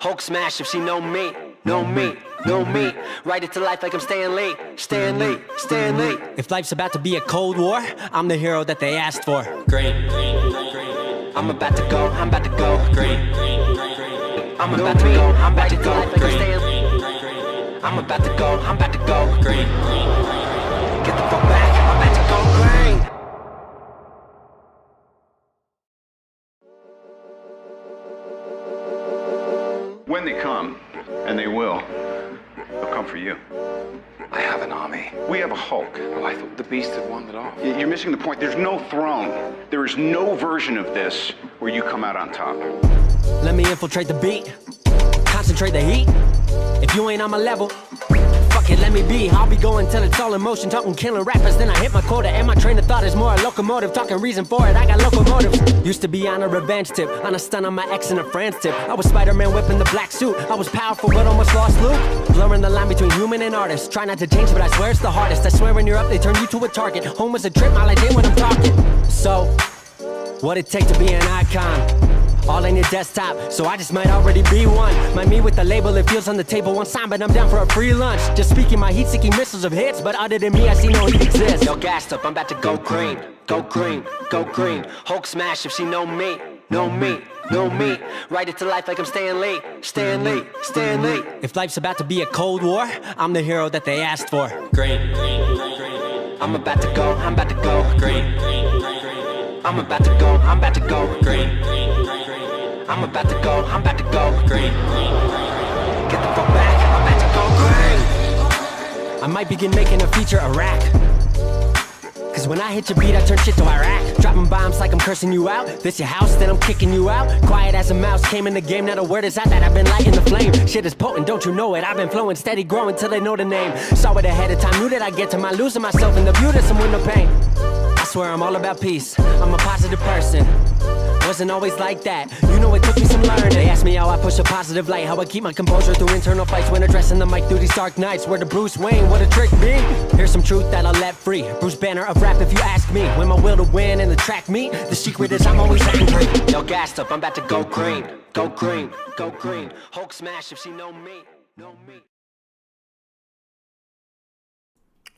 Hulk smash if she know me, know me, know me. Write it to life like I'm Stan Lee, Stan Lee, Stan Lee. If life's about to be a Cold War, I'm the hero that they asked for. Green. I'm about to go, I'm about to go. Green. I'm about to go, I'm about to go. Green. I'm about to go, I'm about to go. Green. Get the fuck back, I'm about to go green. When they come, and they will, they'll come for you. I have an army. We have a Hulk. Well, I thought the beast had wandered off. You're missing the point. There's no throne. There is no version of this where you come out on top. Let me infiltrate the beat, concentrate the heat. If you ain't on my level, fuck it, let me be. I'll be going till it's all in motion, talking killing rappers. Then I hit my quota, and my train of thought is more a locomotive. Talking reason for it, I got locomotive. Used to be on a revenge tip, on a stun on my ex in a France tip. I was Spider-Man whipping the black suit. I was powerful but almost lost Luke. Blurring the line between human and artist. Try not to change, but I swear it's the hardest. I swear when you're up, they turn you to a target. Home was a trip, my life ain't when I'm talking. So, what it take to be an icon? All in your desktop, so I just might already be one. My me with the label, it feels on the table one sign, but I'm down for a free lunch. Just speaking my heat-seeking missiles of hits, but other than me, I see no heat exist. Yo, gassed up, I'm about to go green, go green, go green. Hulk smash if she know me, know me, know me. Write it to life like I'm Stan Lee, Stan Lee, Stan Lee. If life's about to be a Cold War, I'm the hero that they asked for. Green, I'm about to go, I'm about to go. Green, I'm about to go, I'm about to go. Green. I'm about to go, I'm about to go green. Get the fuck back, I'm about to go green. I might begin making a feature Iraq. Cause when I hit your beat, I turn shit to Iraq. Dropping bombs like I'm cursing you out. This your house, then I'm kicking you out. Quiet as a mouse, came in the game, not a word is out that I've been lighting the flame. Shit is potent, don't you know it? I've been flowing, steady growing till they know the name. Saw it ahead of time, knew that I'd get to my losing myself in the view to some window pane. I swear I'm all about peace, I'm a positive person. Wasn't always like that, you know it took me some learning. They asked me how I push a positive light, how I keep my composure through internal fights when addressing the mic through these dark nights. Where the Bruce Wayne, what a trick be. Here's some truth that I'll let free. Bruce Banner of rap if you ask me. When my will to win and the track meet, the secret is I'm always angry. Yo, gassed up, I'm about to go green, go green, go green. Hulk smash if she know me, know me.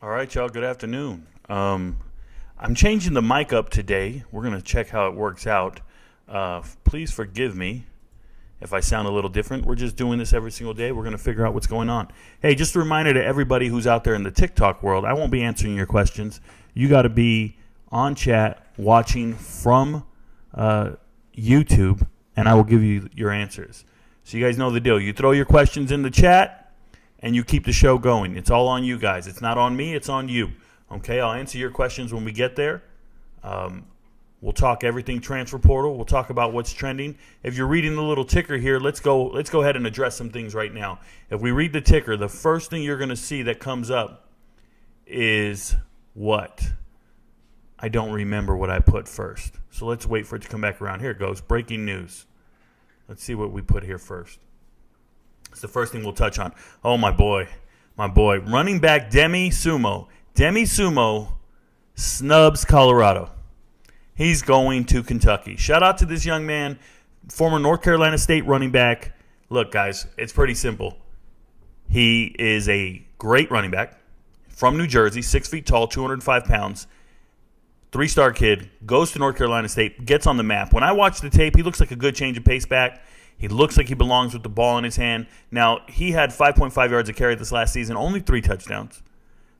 All right, y'all, good afternoon. I'm changing the mic up today. We're going to check how it works out. Please forgive me if I sound a little different. We're just doing this every single day. We're going to figure out what's going on. Hey, just a reminder to everybody who's out there in the TikTok world, I won't be answering your questions. You got to be on chat, watching from YouTube, and I will give you your answers. So you guys know the deal. You throw your questions in the chat, and you keep the show going. It's all on you guys. It's not on me. It's on you. Okay, I'll answer your questions when we get there. We'll talk everything transfer portal. We'll talk about what's trending. If you're reading the little ticker here, let's go ahead and address some things right now. If we read the ticker, the first thing you're going to see that comes up is what? I don't remember what I put first. So let's wait for it to come back around. Here it goes. Breaking news. Let's see what we put here first. It's the first thing we'll touch on. Oh, my boy. Running back Demi Sumo. Demi Sumo snubs Colorado. He's going to Kentucky. Shout out to this young man, former North Carolina State running back. Look, guys, it's pretty simple. He is a great running back from New Jersey, 6 feet tall, 205 pounds, 3-star kid, goes to North Carolina State, gets on the map. When I watch the tape, he looks like a good change of pace back. He looks like he belongs with the ball in his hand. Now, he had 5.5 yards a carry this last season, only 3 touchdowns.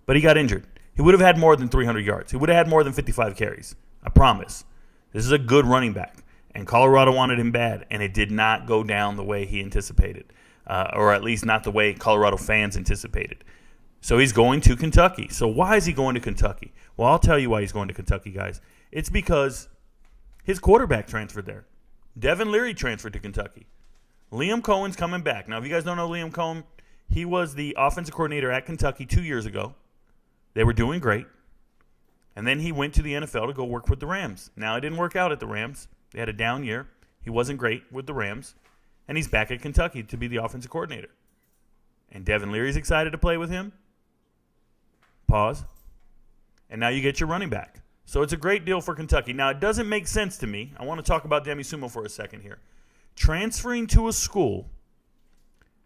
But he got injured. He would have had more than 300 yards. He would have had more than 55 carries. I promise. This is a good running back. And Colorado wanted him bad, and it did not go down the way he anticipated, or at least not the way Colorado fans anticipated. So he's going to Kentucky. So why is he going to Kentucky? Well, I'll tell you why he's going to Kentucky, guys. It's because his quarterback transferred there. Devin Leary transferred to Kentucky. Liam Cohen's coming back. Now, if you guys don't know Liam Cohen, he was the offensive coordinator at Kentucky 2 years ago. They were doing great. And then he went to the NFL to go work with the Rams. Now, it didn't work out at the Rams. They had a down year. He wasn't great with the Rams. And he's back at Kentucky to be the offensive coordinator. And Devin Leary's excited to play with him. Pause. And now you get your running back. So it's a great deal for Kentucky. Now, it doesn't make sense to me. I want to talk about Demi Sumo for a second here. Transferring to a school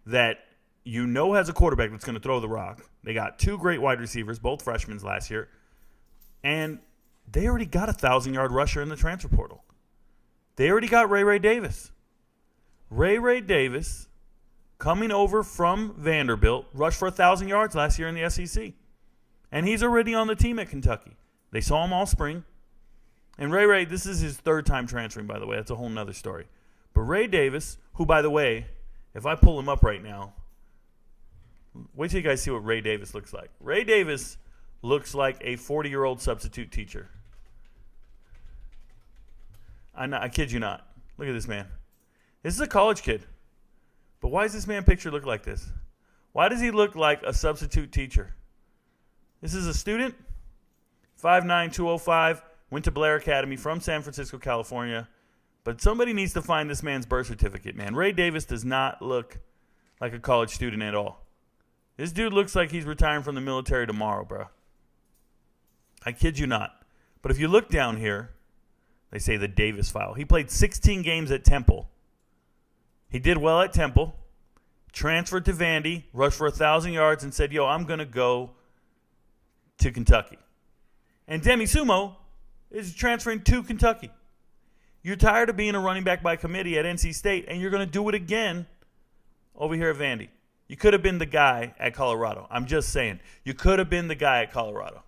that you know has a quarterback that's going to throw the rock. They got 2 great wide receivers, both freshmen last year. And they already got a 1,000-yard rusher in the transfer portal. They already got Ray Davis. Ray Davis, coming over from Vanderbilt, rushed for 1,000 yards last year in the SEC. And he's already on the team at Kentucky. They saw him all spring. And Ray, this is his 3rd time transferring, by the way. That's a whole nother story. But Ray Davis, who, by the way, if I pull him up right now, wait till you guys see what Ray Davis looks like. Ray Davis looks like a 40-year-old substitute teacher. I kid you not. Look at this man. This is a college kid. But why does this man picture look like this? Why does he look like a substitute teacher? This is a student, 5'9", 205, went to Blair Academy from San Francisco, California. But somebody needs to find this man's birth certificate, man. Ray Davis does not look like a college student at all. This dude looks like he's retiring from the military tomorrow, bro. I kid you not. But if you look down here, they say the Davis file. He played 16 games at Temple. He did well at Temple, transferred to Vandy, rushed for 1,000 yards, and said, yo, I'm going to go to Kentucky. And Demi Sumo is transferring to Kentucky. You're tired of being a running back by committee at NC State, and you're going to do it again over here at Vandy. You could have been the guy at Colorado. I'm just saying. You could have been the guy at Colorado,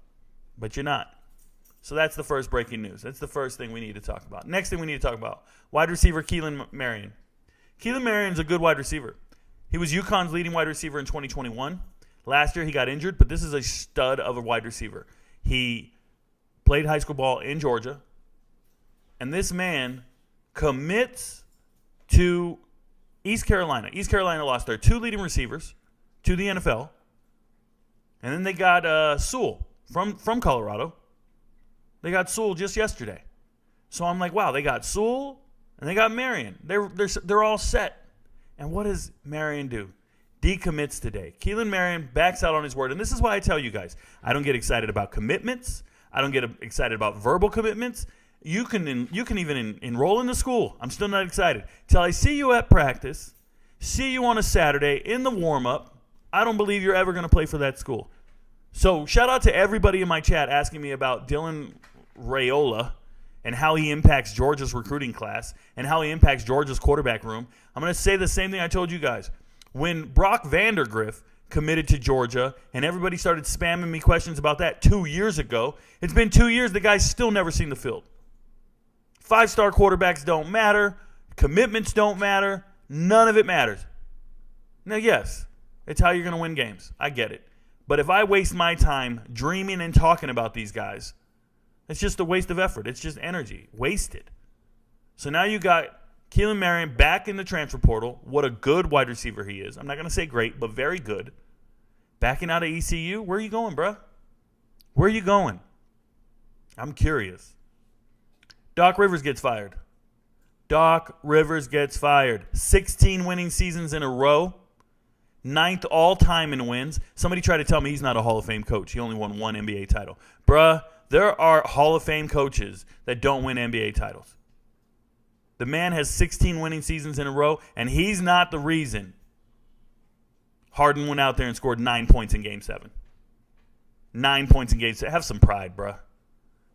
but you're not. So that's the first breaking news. That's the first thing we need to talk about. Next thing we need to talk about, wide receiver Keelan Marion. Keelan Marion's a good wide receiver. He was UConn's leading wide receiver in 2021. Last year he got injured, but this is a stud of a wide receiver. He played high school ball in Georgia, and this man commits to East Carolina. East Carolina lost their 2 leading receivers to the NFL, and then they got Sewell from Colorado. They got Sewell just yesterday. So I'm like, wow, they got Sewell and they got Marion. They're all set. And what does Marion do? Decommits today. Keelan Marion backs out on his word. And this is why I tell you guys, I don't get excited about commitments. I don't get excited about verbal commitments. You can even enroll in the school. I'm still not excited. Till I see you at practice, see you on a Saturday in the warm-up, I don't believe you're ever going to play for that school. So shout out to everybody in my chat asking me about Dylan Raiola and how he impacts Georgia's recruiting class and how he impacts Georgia's quarterback room. I'm going to say the same thing I told you guys. When Brock Vandergriff committed to Georgia and everybody started spamming me questions about that 2 years ago, it's been 2 years, the guy's still never seen the field. 5-star quarterbacks don't matter. Commitments don't matter. None of it matters. Now, yes, it's how you're going to win games. I get it. But if I waste my time dreaming and talking about these guys, it's just a waste of effort. It's just energy. Wasted. So now you got Keelan Marion back in the transfer portal. What a good wide receiver he is. I'm not going to say great, but very good. Backing out of ECU. Where are you going, bruh? Where are you going? I'm curious. Doc Rivers gets fired. Doc Rivers gets fired. 16 winning seasons in a row. 9th all-time in wins. Somebody tried to tell me he's not a Hall of Fame coach. He only won 1 NBA title. Bruh, there are Hall of Fame coaches that don't win NBA titles. The man has 16 winning seasons in a row, and he's not the reason Harden went out there and scored 9 points in Game 7. 9 points in Game 7. Have some pride, bruh.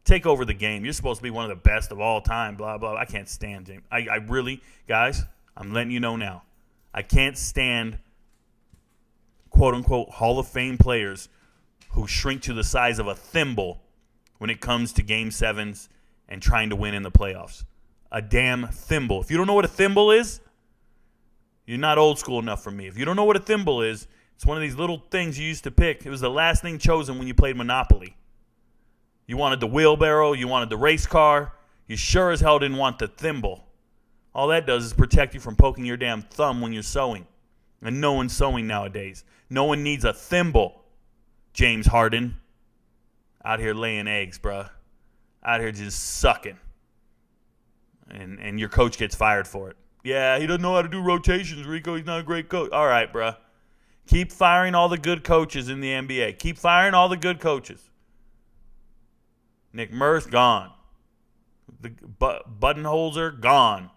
Take over the game. You're supposed to be one of the best of all time, blah, blah. I can't stand James. I really, guys, I'm letting you know now. I can't stand quote-unquote Hall of Fame players who shrink to the size of a thimble when it comes to Game 7s and trying to win in the playoffs. A damn thimble. If you don't know what a thimble is, you're not old school enough for me. If you don't know what a thimble is, it's one of these little things you used to pick. It was the last thing chosen when you played Monopoly. You wanted the wheelbarrow. You wanted the race car. You sure as hell didn't want the thimble. All that does is protect you from poking your damn thumb when you're sewing. And no one's sewing nowadays. No one needs a thimble, James Harden. Out here laying eggs, bruh. Out here just sucking. And your coach gets fired for it. Yeah, he doesn't know how to do rotations, Rico. He's not a great coach. All right, bruh. Keep firing all the good coaches in the NBA. Keep firing all the good coaches. Nick Nurse, gone. The Budenholzer, gone.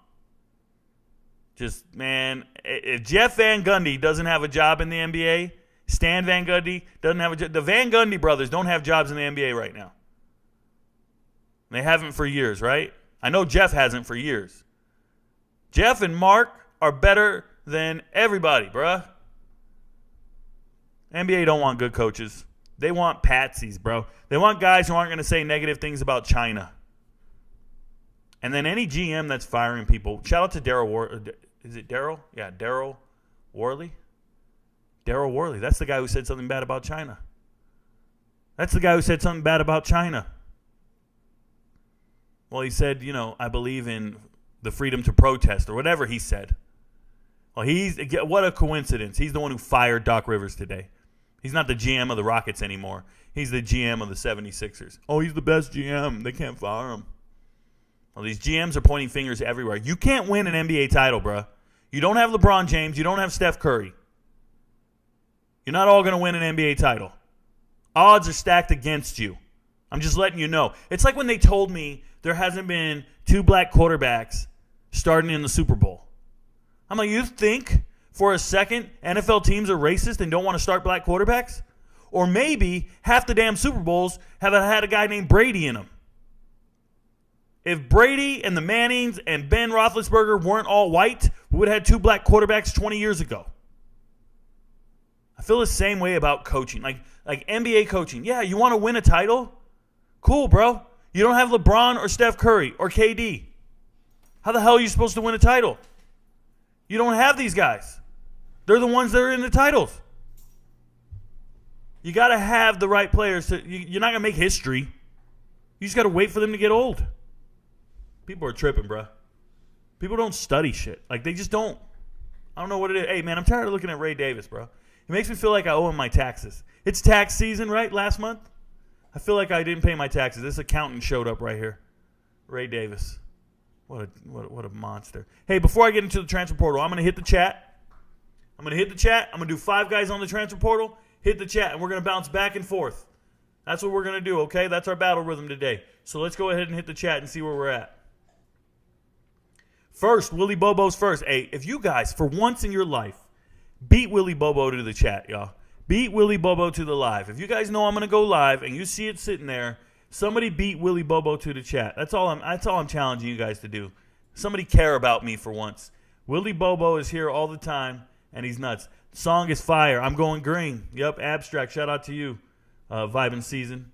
Just, man, if Jeff Van Gundy doesn't have a job in the NBA, Stan Van Gundy doesn't have a job. The Van Gundy brothers don't have jobs in the NBA right now. They haven't for years, right? I know Jeff hasn't for years. Jeff and Mark are better than everybody, bruh. NBA don't want good coaches. They want patsies, bro. They want guys who aren't going to say negative things about China. And then any GM that's firing people, shout out to Daryl. Is it Daryl? Yeah, Daryl Worley. Daryl Worley. That's the guy who said something bad about China. That's the guy who said something bad about China. Well, he said, I believe in the freedom to protest or whatever he said. Well, what a coincidence. He's the one who fired Doc Rivers today. He's not the GM of the Rockets anymore. He's the GM of the 76ers. Oh, he's the best GM. They can't fire him. Well, these GMs are pointing fingers everywhere. You can't win an NBA title, bro. You don't have LeBron James. You don't have Steph Curry. You're not all going to win an NBA title. Odds are stacked against you. I'm just letting you know. It's like when they told me there hasn't been 2 black quarterbacks starting in the Super Bowl. I'm like, you think for a second NFL teams are racist and don't want to start black quarterbacks? Or maybe half the damn Super Bowls have had a guy named Brady in them. If Brady and the Mannings and Ben Roethlisberger weren't all white, we would have had 2 black quarterbacks 20 years ago. I feel the same way about coaching. Like NBA coaching. Yeah, you want to win a title? Cool, bro. You don't have LeBron or Steph Curry or KD. How the hell are you supposed to win a title? You don't have these guys. They're the ones that are in the titles. You got to have the right players. You're not going to make history. You just got to wait for them to get old. People are tripping, bro. People don't study shit. Like, they just don't. I don't know what it is. Hey, man, I'm tired of looking at Ray Davis, bro. It makes me feel like I owe him my taxes. It's tax season, right, last month? I feel like I didn't pay my taxes. This accountant showed up right here. Ray Davis. What a monster. Hey, before I get into the transfer portal, I'm going to hit the chat. I'm going to do 5 guys on the transfer portal. Hit the chat, and we're going to bounce back and forth. That's what we're going to do, okay? That's our battle rhythm today. So let's go ahead and hit the chat and see where we're at. First, Willie Bobo's first. Hey, if you guys, for once in your life, beat Willie Bobo to the chat, y'all. Beat Willie Bobo to the live. If you guys know I'm going to go live and you see it sitting there, somebody beat Willie Bobo to the chat. That's all I'm challenging you guys to do. Somebody care about me for once. Willie Bobo is here all the time, and he's nuts. Song is fire. I'm going green. Yep, Abstract. Shout out to you, Vibin' Season.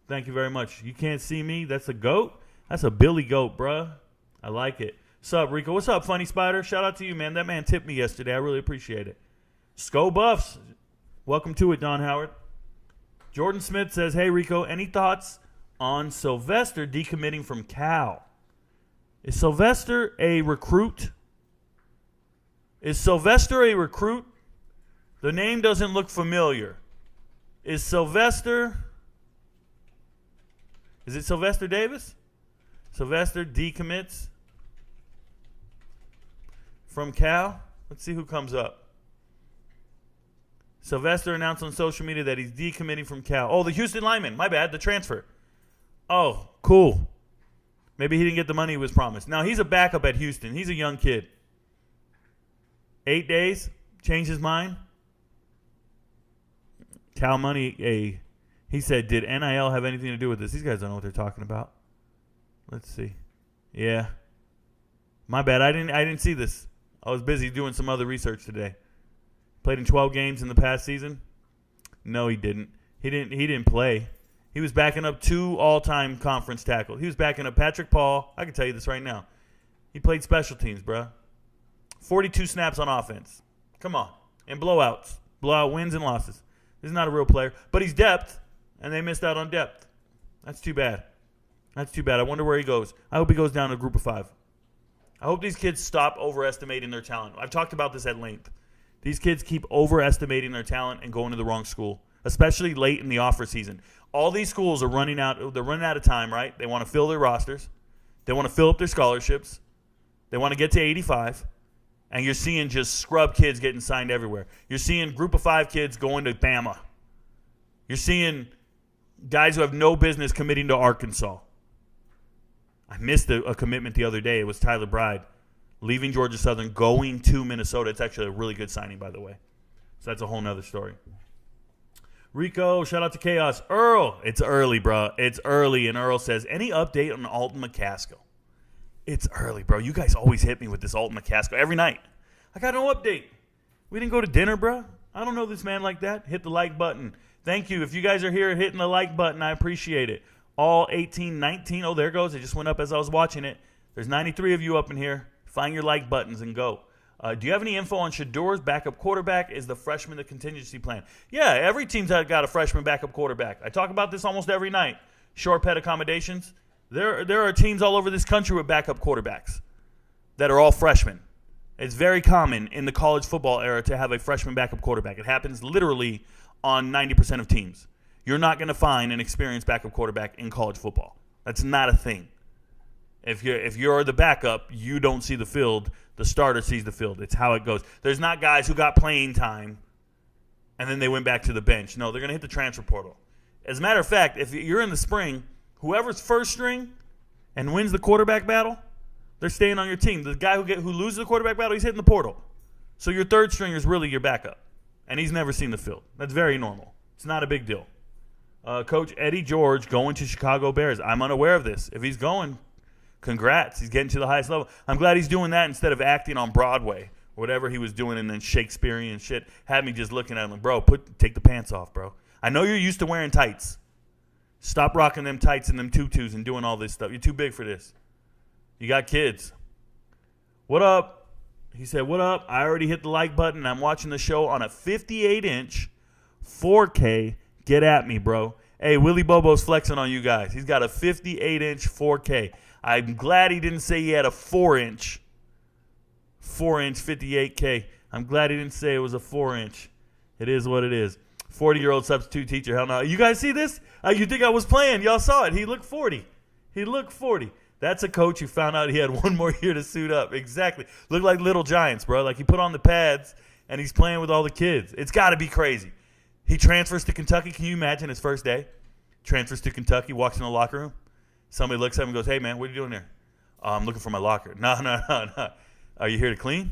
Thank you very much. You can't see me? That's a goat? That's a Billy Goat, bruh. I like it. What's up, Rico? What's up, Funny Spider? Shout out to you, man. That man tipped me yesterday. I really appreciate it. Sco Buffs. Welcome to it, Don Howard. Jordan Smith says, hey, Rico, any thoughts on Sylvester decommitting from Cal? Is Sylvester a recruit? The name doesn't look familiar. Is it Sylvester Davis? Sylvester decommits from Cal? Let's see who comes up. Sylvester announced on social media that he's decommitting from Cal. Oh, the Houston lineman. My bad. The transfer. Oh, cool. Maybe he didn't get the money he was promised. Now, he's a backup at Houston. He's a young kid. 8 days. Changed his mind. Cal money. He said, did NIL have anything to do with this? These guys don't know what they're talking about. Let's see. Yeah. My bad. I didn't see this. I was busy doing some other research today. Played in 12 games in the past season? No, he didn't. He didn't play. He was backing up 2 all-time conference tackles. He was backing up Patrick Paul. I can tell you this right now. He played special teams, bro. 42 snaps on offense. Come on. And blowouts. Blowout wins and losses. This is not a real player. But he's depth, and they missed out on depth. That's too bad. I wonder where he goes. I hope he goes down to a group of 5. I hope these kids stop overestimating their talent. I've talked about this at length. These kids keep overestimating their talent and going to the wrong school, especially late in the offer season. All these schools are running out. They're running out of time, right? They want to fill their rosters. They want to fill up their scholarships. They want to get to 85. And you're seeing just scrub kids getting signed everywhere. You're seeing group of 5 kids going to Bama. You're seeing guys who have no business committing to Arkansas. I missed a commitment the other day. It was Tyler Bride. leaving Georgia Southern, going to Minnesota. It's actually a really good signing, by the way. So that's a whole nother story. Rico, shout out to Chaos. Earl, it's early, bro. It's early. And Earl says, any update on Alton McCaskill? It's early, bro. You guys always hit me with this Alton McCaskill every night. I got no update. We didn't go to dinner, bro. I don't know this man like that. Hit the like button. Thank you. If you guys are here hitting the like button, I appreciate it. All 18, 19. Oh, there it goes. It just went up as I was watching it. There's 93 of you up in here. Find your like buttons and go. Do you have any info on Shador's backup quarterback? Is the freshman the contingency plan? Yeah, every team's got a freshman backup quarterback. I talk about this almost every night. Short pet accommodations. There are teams all over this country with backup quarterbacks that are all freshmen. It's very common in the college football era to have a freshman backup quarterback. It happens literally on 90% of teams. You're not going to find an experienced backup quarterback in college football. That's not a thing. If you're the backup, you don't see the field. The starter sees the field. It's how it goes. There's not guys who got playing time and then they went back to the bench. No, they're going to hit the transfer portal. As a matter of fact, if you're in the spring, whoever's first string and wins the quarterback battle, they're staying on your team. The guy who loses the quarterback battle, he's hitting the portal. So your third stringer is really your backup, and he's never seen the field. That's very normal. It's not a big deal. Coach Eddie George going to Chicago Bears. I'm unaware of this. If he's going, congrats. He's getting to the highest level. I'm glad he's doing that instead of acting on Broadway. Whatever he was doing and then Shakespearean shit had me just looking at him like, bro, take the pants off, bro. I know you're used to wearing tights. Stop rocking them tights and them tutus and doing all this stuff. You're too big for this. You got kids. What up? He said, what up? I already hit the like button. I'm watching the show on a 58-inch 4K. Get at me, bro. Hey, Willie Bobo's flexing on you guys. He's got a 58-inch 4K. I'm glad he didn't say he had a 4-inch 58K. I'm glad he didn't say it was a 4-inch. It is what it is. 40-year-old substitute teacher. Hell no. You guys see this? You think I was playing. Y'all saw it. He looked 40. That's a coach who found out he had one more year to suit up. Exactly. Looked like Little Giants, bro. Like he put on the pads, and he's playing with all the kids. It's got to be crazy. He transfers to Kentucky. Can you imagine his first day? Transfers to Kentucky, walks in the locker room. Somebody looks at him and goes, hey, man, what are you doing there? I'm looking for my locker. No. Are you here to clean?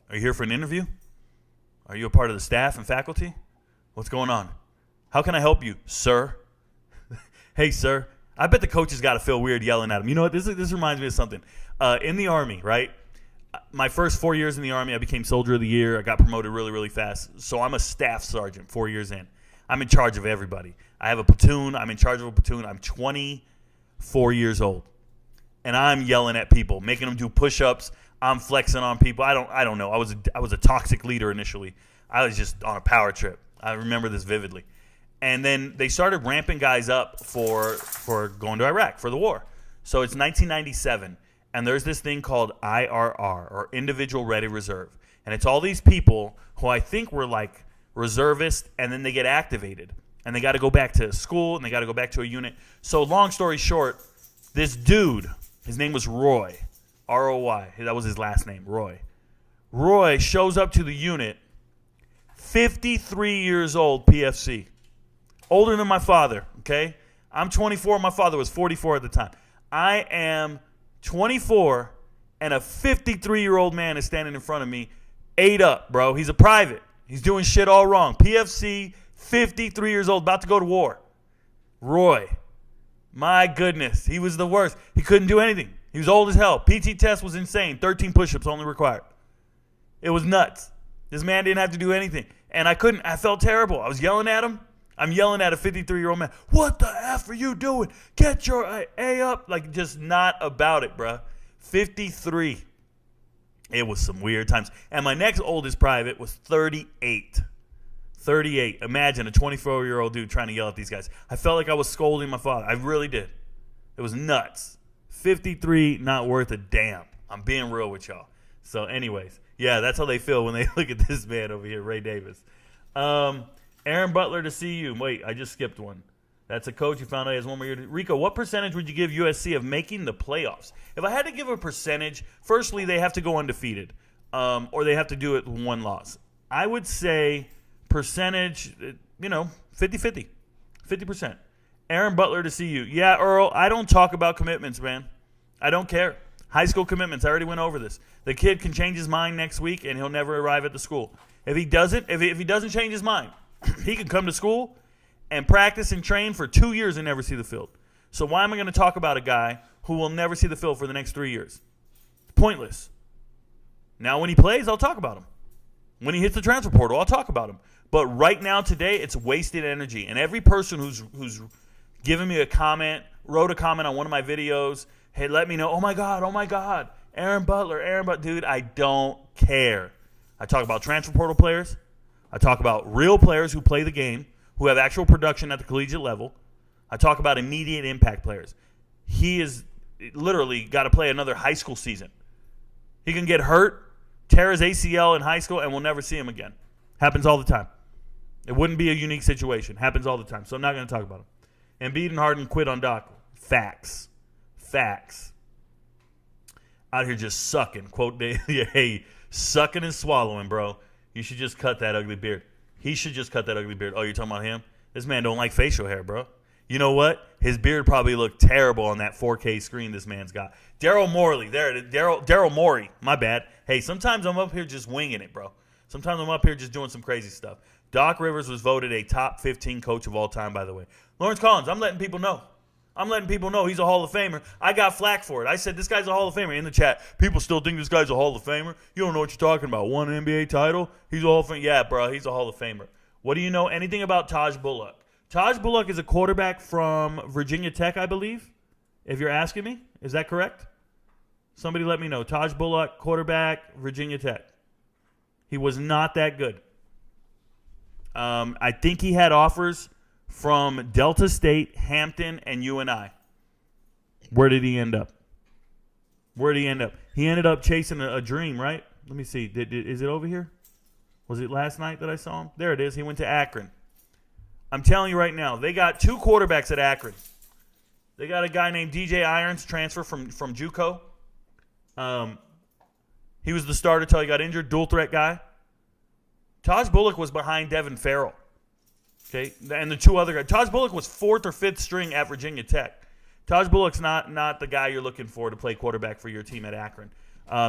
Are you here for an interview? Are you a part of the staff and faculty? What's going on? How can I help you, sir? Hey, sir. I bet the coaches got to feel weird yelling at him. You know what? This reminds me of something. In the Army, right? My first 4 years in the Army, I became Soldier of the Year. I got promoted really, really fast. So I'm a staff sergeant 4 years in. I'm in charge of everybody. I have a platoon. I'm in charge of a platoon. I'm 24 years old. And I'm yelling at people, making them do push-ups. I'm flexing on people. I don't know. I was a toxic leader initially. I was just on a power trip. I remember this vividly. And then they started ramping guys up for going to Iraq, for the war. So it's 1997, and there's this thing called IRR, or Individual Ready Reserve. And it's all these people who I think were like reservists, and then they get activated. And they got to go back to school, and they got to go back to a unit. So long story short, this dude, his name was Roy, R-O-Y. That was his last name, Roy. Roy shows up to the unit, 53 years old, PFC. Older than my father, okay? I'm 24. My father was 44 at the time. I am 24, and a 53-year-old man is standing in front of me, 8 up, bro. He's a private. He's doing shit all wrong. PFC, 53 years old, about to go to war. Roy, my goodness, he was the worst. He couldn't do anything. He was old as hell. PT test was insane. 13 push-ups only required. It was nuts. This man didn't have to do anything. And I felt terrible. I was yelling at him. I'm yelling at a 53-year-old man. What the F are you doing? Get your A up. Like, just not about it, bruh. 53. It was some weird times. And my next oldest private was 38. 38. Imagine a 24-year-old dude trying to yell at these guys. I felt like I was scolding my father. I really did. It was nuts. 53, not worth a damn. I'm being real with y'all. So anyways, yeah, that's how they feel when they look at this man over here, Ray Davis. Aaron Butler to see you. Wait, I just skipped one. That's a coach who found out he has one more year. Rico, what percentage would you give USC of making the playoffs? If I had to give a percentage, firstly, they have to go undefeated, or they have to do it with one loss. I would say percentage, 50-50, 50%. Aaron Butler to see you. Yeah, Earl, I don't talk about commitments, man. I don't care. High school commitments. I already went over this. The kid can change his mind next week, and he'll never arrive at the school. If he doesn't change his mind, he can come to school and practice and train for 2 years and never see the field. So why am I going to talk about a guy who will never see the field for the next 3 years? It's pointless. Now, when he plays, I'll talk about him. When he hits the transfer portal, I'll talk about him. But right now, today, it's wasted energy. And every person who's given me a comment, wrote a comment on one of my videos, hey, let me know, oh my God, Aaron Butler, dude, I don't care. I talk about transfer portal players. I talk about real players who play the game, who have actual production at the collegiate level. I talk about immediate impact players. He is literally got to play another high school season. He can get hurt, tear his ACL in high school, and we'll never see him again. Happens all the time. It wouldn't be a unique situation. Happens all the time. So I'm not going to talk about him. Embiid and Harden quit on Doc. Facts. Out here just sucking. Quote, hey, sucking and swallowing, bro. You should just cut that ugly beard. He should just cut that ugly beard. Oh, you're talking about him? This man don't like facial hair, bro. You know what? His beard probably looked terrible on that 4K screen this man's got. Daryl Morey. There it is. Daryl Morey. My bad. Hey, sometimes I'm up here just winging it, bro. Sometimes I'm up here just doing some crazy stuff. Doc Rivers was voted a top 15 coach of all time, by the way. Lawrence Collins, I'm letting people know. He's a Hall of Famer. I got flack for it. I said this guy's a Hall of Famer in the chat. People still think this guy's a Hall of Famer. You don't know what you're talking about. Won an NBA title. He's a Hall of Famer. Yeah, bro, he's a Hall of Famer. What do you know anything about Taj Bullock? Taj Bullock is a quarterback from Virginia Tech, I believe, if you're asking me. Is that correct? Somebody let me know. Taj Bullock, quarterback, Virginia Tech. He was not that good. I think he had offers from Delta State, Hampton, and UNI. Where did he end up? He ended up chasing a dream, right? Let me see. Is it over here? Was it last night that I saw him? There it is. He went to Akron. I'm telling you right now, they got two quarterbacks at Akron. They got a guy named DJ Irons, transfer from JUCO. He was the starter till he got injured, dual threat guy. Taj Bullock was behind Devin Farrell. Okay, and the two other guys. Taj Bullock was fourth or fifth string at Virginia Tech. Taj Bullock's not the guy you're looking for to play quarterback for your team at Akron.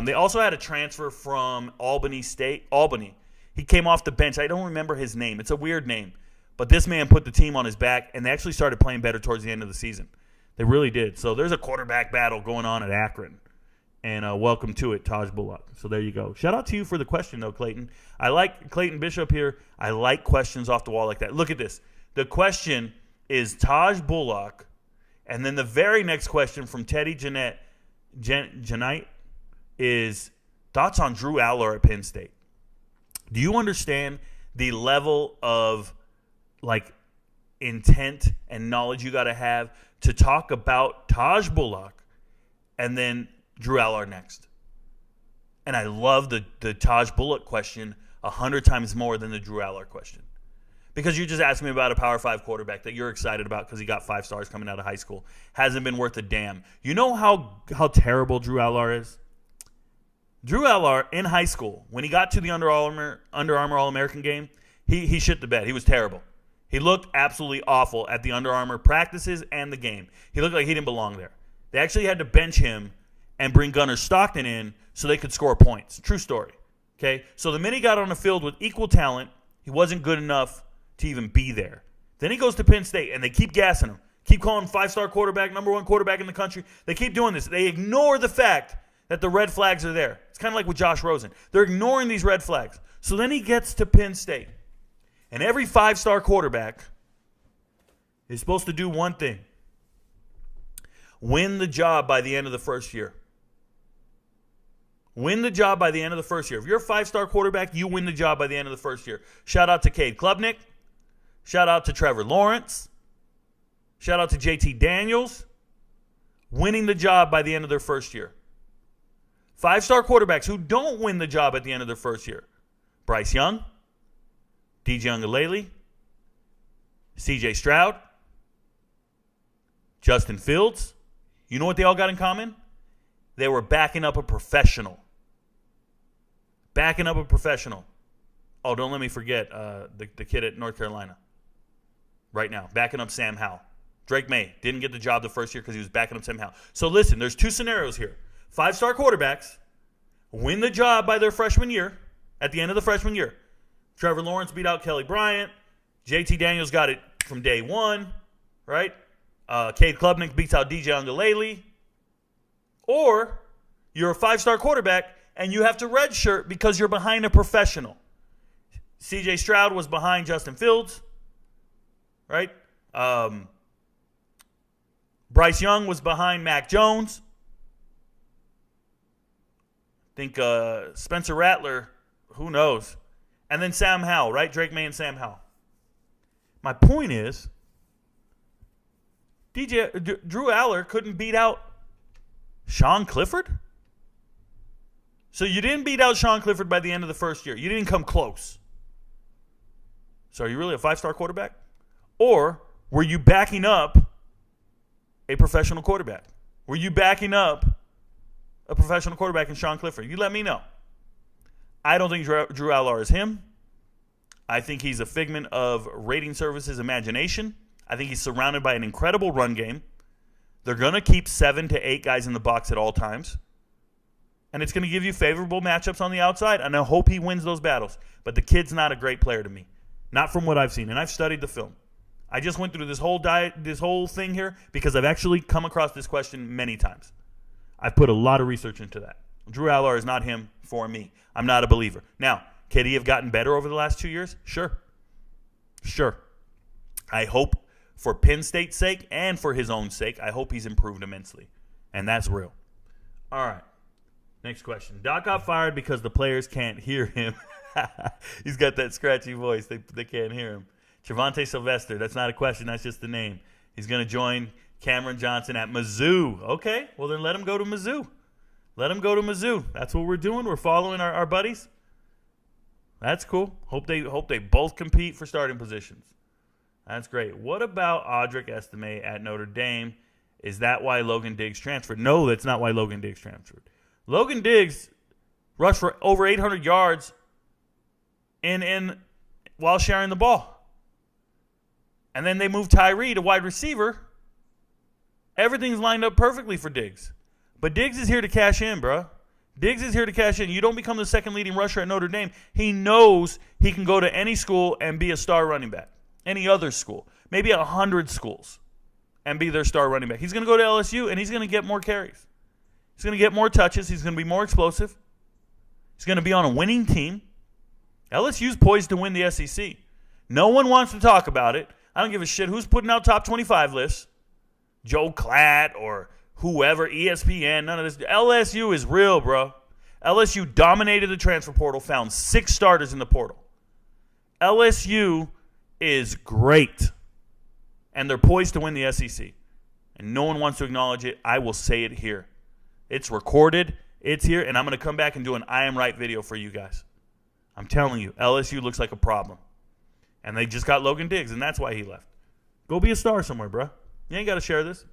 They also had a transfer from Albany State. Albany. He came off the bench. I don't remember his name. It's a weird name. But this man put the team on his back, and they actually started playing better towards the end of the season. They really did. So there's a quarterback battle going on at Akron. And welcome to it, Taj Bullock. So there you go. Shout out to you for the question, though, Clayton. I like Clayton Bishop here. I like questions off the wall like that. Look at this. The question is Taj Bullock, and then the very next question from Teddy Janite is thoughts on Drew Aller at Penn State. Do you understand the level of intent and knowledge you got to have to talk about Taj Bullock and then Drew Aller next? And I love the Taj Bullock question 100 times more than the Drew Aller question. Because you just asked me about a Power 5 quarterback that you're excited about because he got 5 stars coming out of high school. Hasn't been worth a damn. You know how terrible Drew Aller is? Drew Aller in high school, when he got to the Under Armour All-American game, he shit the bed. He was terrible. He looked absolutely awful at the Under Armour practices and the game. He looked like he didn't belong there. They actually had to bench him and bring Gunnar Stockton in so they could score points. True story. Okay? So the minute he got on the field with equal talent, he wasn't good enough to even be there. Then he goes to Penn State, and they keep gassing him. Keep calling him 5-star quarterback, number 1 quarterback in the country. They keep doing this. They ignore the fact that the red flags are there. It's kind of like with Josh Rosen. They're ignoring these red flags. So then he gets to Penn State. And every 5-star quarterback is supposed to do one thing. Win the job by the end of the first year. Win the job by the end of the first year. If you're a 5-star quarterback, you win the job by the end of the first year. Shout out to Cade Klubnik. Shout out to Trevor Lawrence. Shout out to JT Daniels. Winning the job by the end of their first year. 5-star quarterbacks who don't win the job at the end of their first year. Bryce Young. DJ Uiagalelei. CJ Stroud. Justin Fields. You know what they all got in common? They were backing up a professional. Backing up a professional. Oh, don't let me forget the kid at North Carolina. Right now, backing up Sam Howell. Drake May didn't get the job the first year because he was backing up Sam Howell. So listen, there's 2 scenarios here. 5-star quarterbacks win the job by their freshman year, at the end of the freshman year. Trevor Lawrence beat out Kelly Bryant. JT Daniels got it from day one, right? Cade Klubnik beats out DJ Uiagalelei. Or you're a 5-star quarterback and you have to redshirt because you're behind a professional. CJ Stroud was behind Justin Fields, right? Bryce Young was behind Mac Jones. I think Spencer Rattler, who knows? And then Sam Howell, right? Drake May and Sam Howell. My point is, Drew Aller couldn't beat out Sean Clifford? So you didn't beat out Sean Clifford by the end of the first year. You didn't come close. So are you really a 5-star quarterback? Or were you backing up a professional quarterback? Were you backing up a professional quarterback in Sean Clifford? You let me know. I don't think Drew Aller is him. I think he's a figment of rating services' imagination. I think he's surrounded by an incredible run game. They're going to keep 7 to 8 guys in the box at all times. And it's going to give you favorable matchups on the outside. And I hope he wins those battles. But the kid's not a great player to me. Not from what I've seen. And I've studied the film. I just went through this whole thing here because I've actually come across this question many times. I've put a lot of research into that. Drew Aller is not him for me. I'm not a believer. Now, could he have gotten better over the last 2 years? Sure. I hope for Penn State's sake and for his own sake, I hope he's improved immensely. And that's real. All right. Next question. Doc got fired because the players can't hear him. He's got that scratchy voice. They can't hear him. Trevante Sylvester. That's not a question. That's just the name. He's going to join Cameron Johnson at Mizzou. Okay. Well, then let him go to Mizzou. Let him go to Mizzou. That's what we're doing. We're following our buddies. That's cool. Hope they both compete for starting positions. That's great. What about Audric Estime at Notre Dame? Is that why Logan Diggs transferred? No, that's not why Logan Diggs transferred. Logan Diggs rushed for over 800 yards in while sharing the ball. And then they moved Tyree to wide receiver. Everything's lined up perfectly for Diggs. But Diggs is here to cash in, bro. Diggs is here to cash in. You don't become the second leading rusher at Notre Dame. He knows he can go to any school and be a star running back. Any other school. Maybe 100 schools and be their star running back. He's going to go to LSU and he's going to get more carries. He's going to get more touches. He's going to be more explosive. He's going to be on a winning team. LSU's poised to win the SEC. No one wants to talk about it. I don't give a shit who's putting out top 25 lists. Joe Klatt or whoever, ESPN, none of this. LSU is real, bro. LSU dominated the transfer portal, found 6 starters in the portal. LSU is great. And they're poised to win the SEC. And no one wants to acknowledge it. I will say it here. It's recorded. It's here. And I'm going to come back and do an I Am Right video for you guys. I'm telling you, LSU looks like a problem. And they just got Logan Diggs, and that's why he left. Go be a star somewhere, bro. You ain't got to share this.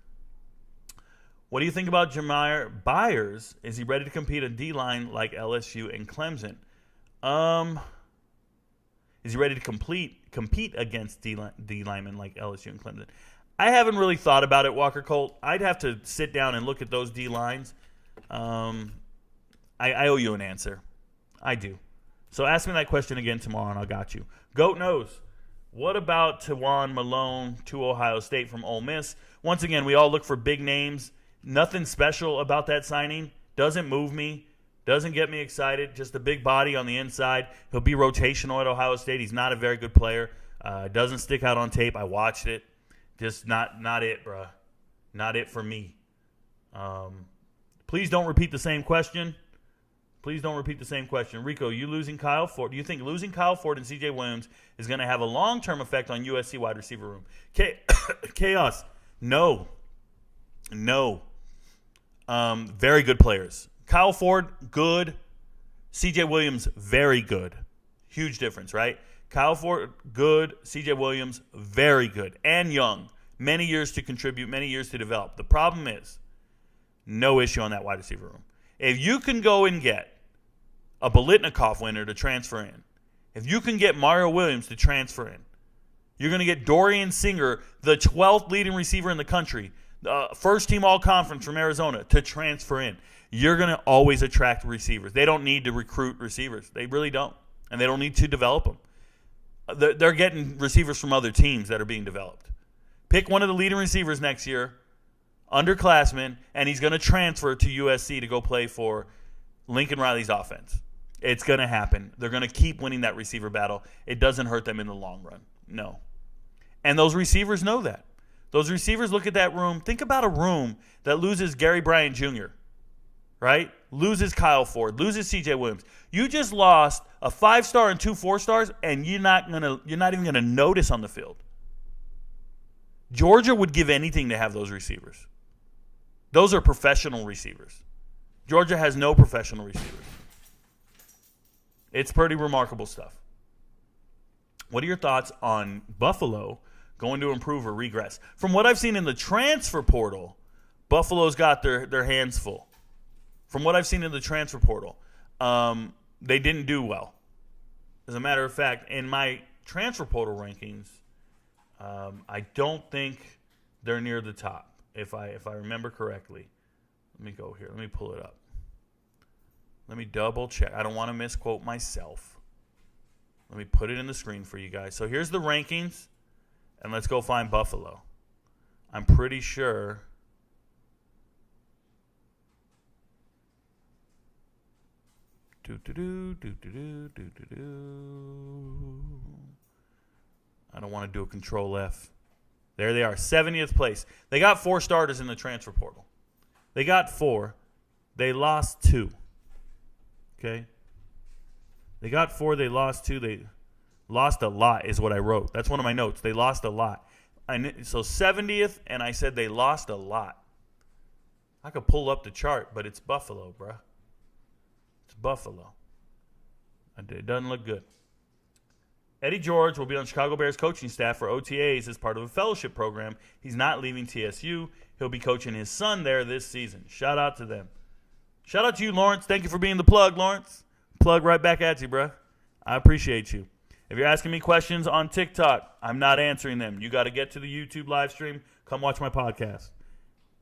What do you think about Jameer Byers? Is he ready to compete at D-line like LSU and Clemson? Is he ready to compete against D-linemen like LSU and Clemson? I haven't really thought about it, Walker Colt. I'd have to sit down and look at those D-lines. I owe you an answer. I do. So ask me that question again tomorrow, and I got you. Goat Knows. What about Tawan Malone to Ohio State from Ole Miss? Once again, we all look for big names. Nothing special about that signing. Doesn't move me. Doesn't get me excited. Just a big body on the inside. He'll be rotational at Ohio State. He's not a very good player. Doesn't stick out on tape. I watched it. Just not it, bro. Not it for me. Please don't repeat the same question. Rico, you losing Kyle Ford? Do you think losing Kyle Ford and C.J. Williams is going to have a long-term effect on USC wide receiver room? Chaos. No. Very good players. Kyle Ford, good. C.J. Williams, very good. Huge difference, right? Kyle Ford, good. C.J. Williams, very good. And young. Many years to contribute, many years to develop. The problem is, no issue on that wide receiver room. If you can go and get a Biletnikoff winner to transfer in, if you can get Mario Williams to transfer in, you're going to get Dorian Singer, the 12th leading receiver in the country, first team all-conference from Arizona, to transfer in. You're going to always attract receivers. They don't need to recruit receivers. They really don't. And they don't need to develop them. They're getting receivers from other teams that are being developed. Pick one of the leading receivers next year, underclassmen, and he's going to transfer to USC to go play for Lincoln Riley's offense. It's going to happen. They're going to keep winning that receiver battle. It doesn't hurt them in the long run. No. And those receivers know that. Those receivers look at that room. Think about a room that loses Gary Bryant Jr., right? Loses Kyle Ford, loses C.J. Williams. You just lost a 5-star and 2 4-stars, and you're not even gonna notice on the field. Georgia would give anything to have those receivers. Those are professional receivers. Georgia has no professional receivers. It's pretty remarkable stuff. What are your thoughts on Buffalo going to improve or regress? From what I've seen in the transfer portal, Buffalo's got their hands full. From what I've seen in the transfer portal, they didn't do well. As a matter of fact, in my transfer portal rankings, I don't think they're near the top, if I remember correctly. Let me go here. Let me pull it up. Let me double check. I don't want to misquote myself. Let me put it in the screen for you guys. So here's the rankings, and let's go find Buffalo. I'm pretty sure. I don't want to do a control F. There they are, 70th place. They got 4 starters in the transfer portal. They got 4. They lost 2. Okay? They got 4. They lost 2. They lost a lot is what I wrote. That's one of my notes. They lost a lot. So 70th, and I said they lost a lot. I could pull up the chart, but it's Buffalo, bruh. It's Buffalo. It doesn't look good. Eddie George will be on Chicago Bears coaching staff for OTAs as part of a fellowship program. He's not leaving TSU. He'll be coaching his son there this season. Shout out to them. Shout out to you, Lawrence. Thank you for being the plug, Lawrence. Plug right back at you, bruh. I appreciate you. If you're asking me questions on TikTok, I'm not answering them. You got to get to the YouTube live stream. Come watch my podcast.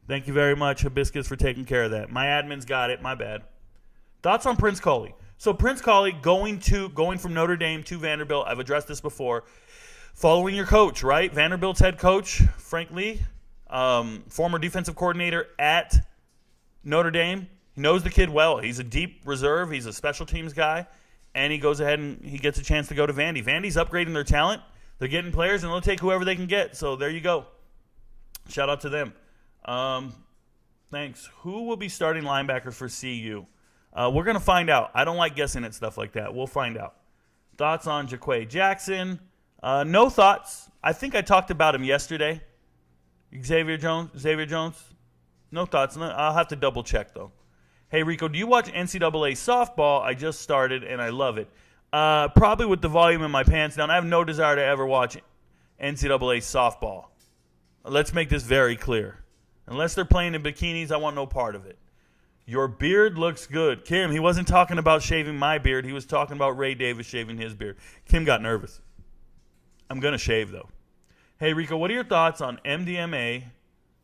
Thank you very much, Hibiscus, for taking care of that. My admin's got it. My bad. Thoughts on Prince Coley? So Prince Coley going from Notre Dame to Vanderbilt. I've addressed this before. Following your coach, right? Vanderbilt's head coach, Frank Lee, former defensive coordinator at Notre Dame. He knows the kid well. He's a deep reserve. He's a special teams guy. And he goes ahead and he gets a chance to go to Vandy. Vandy's upgrading their talent. They're getting players, and they'll take whoever they can get. So there you go. Shout out to them. Thanks. Who will be starting linebackers for CU? We're going to find out. I don't like guessing at stuff like that. We'll find out. Thoughts on Jaquay Jackson? No thoughts. I think I talked about him yesterday. Xavier Jones? No thoughts. I'll have to double check, though. Hey, Rico, do you watch NCAA softball? I just started, and I love it. Probably with the volume in my pants down. I have no desire to ever watch NCAA softball. Let's make this very clear. Unless they're playing in bikinis, I want no part of it. Your beard looks good. Kim, he wasn't talking about shaving my beard. He was talking about Ray Davis shaving his beard. Kim got nervous. I'm going to shave, though. Hey, Rico, what are your thoughts on MDMA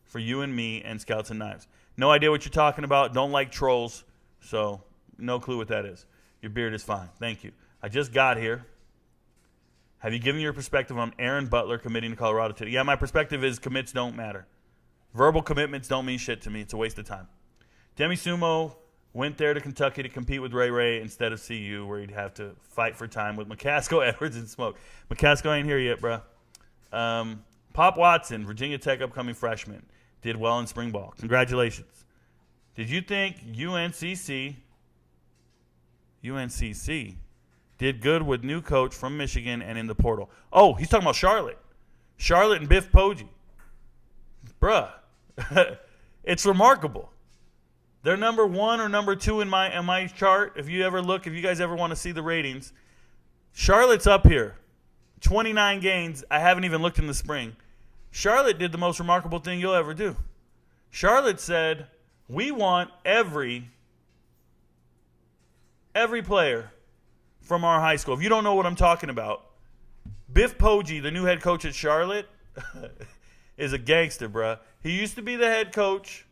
for you and me and Scouts and Knives? No idea what you're talking about. Don't like trolls, so no clue what that is. Your beard is fine. Thank you. I just got here. Have you given your perspective on Aaron Butler committing to Colorado today? Yeah, my perspective is commits don't matter. Verbal commitments don't mean shit to me. It's a waste of time. Demi Sumo went there to Kentucky to compete with Ray Ray instead of CU, where he'd have to fight for time with McCaskill, Edwards, and Smoke. McCaskill ain't here yet, bro. Pop Watson, Virginia Tech upcoming freshman, did well in spring ball. Congratulations. Did you think UNCC did good with new coach from Michigan and in the portal? Oh, he's talking about Charlotte. Charlotte and Biff Poggi. Bruh. It's remarkable. They're number 1 or number 2 in my chart. If you guys ever want to see the ratings, Charlotte's up here. 29 games. I haven't even looked in the spring. Charlotte did the most remarkable thing you'll ever do. Charlotte said, we want every player from our high school. If you don't know what I'm talking about, Biff Poggi, the new head coach at Charlotte, is a gangster, bruh. He used to be the head coach.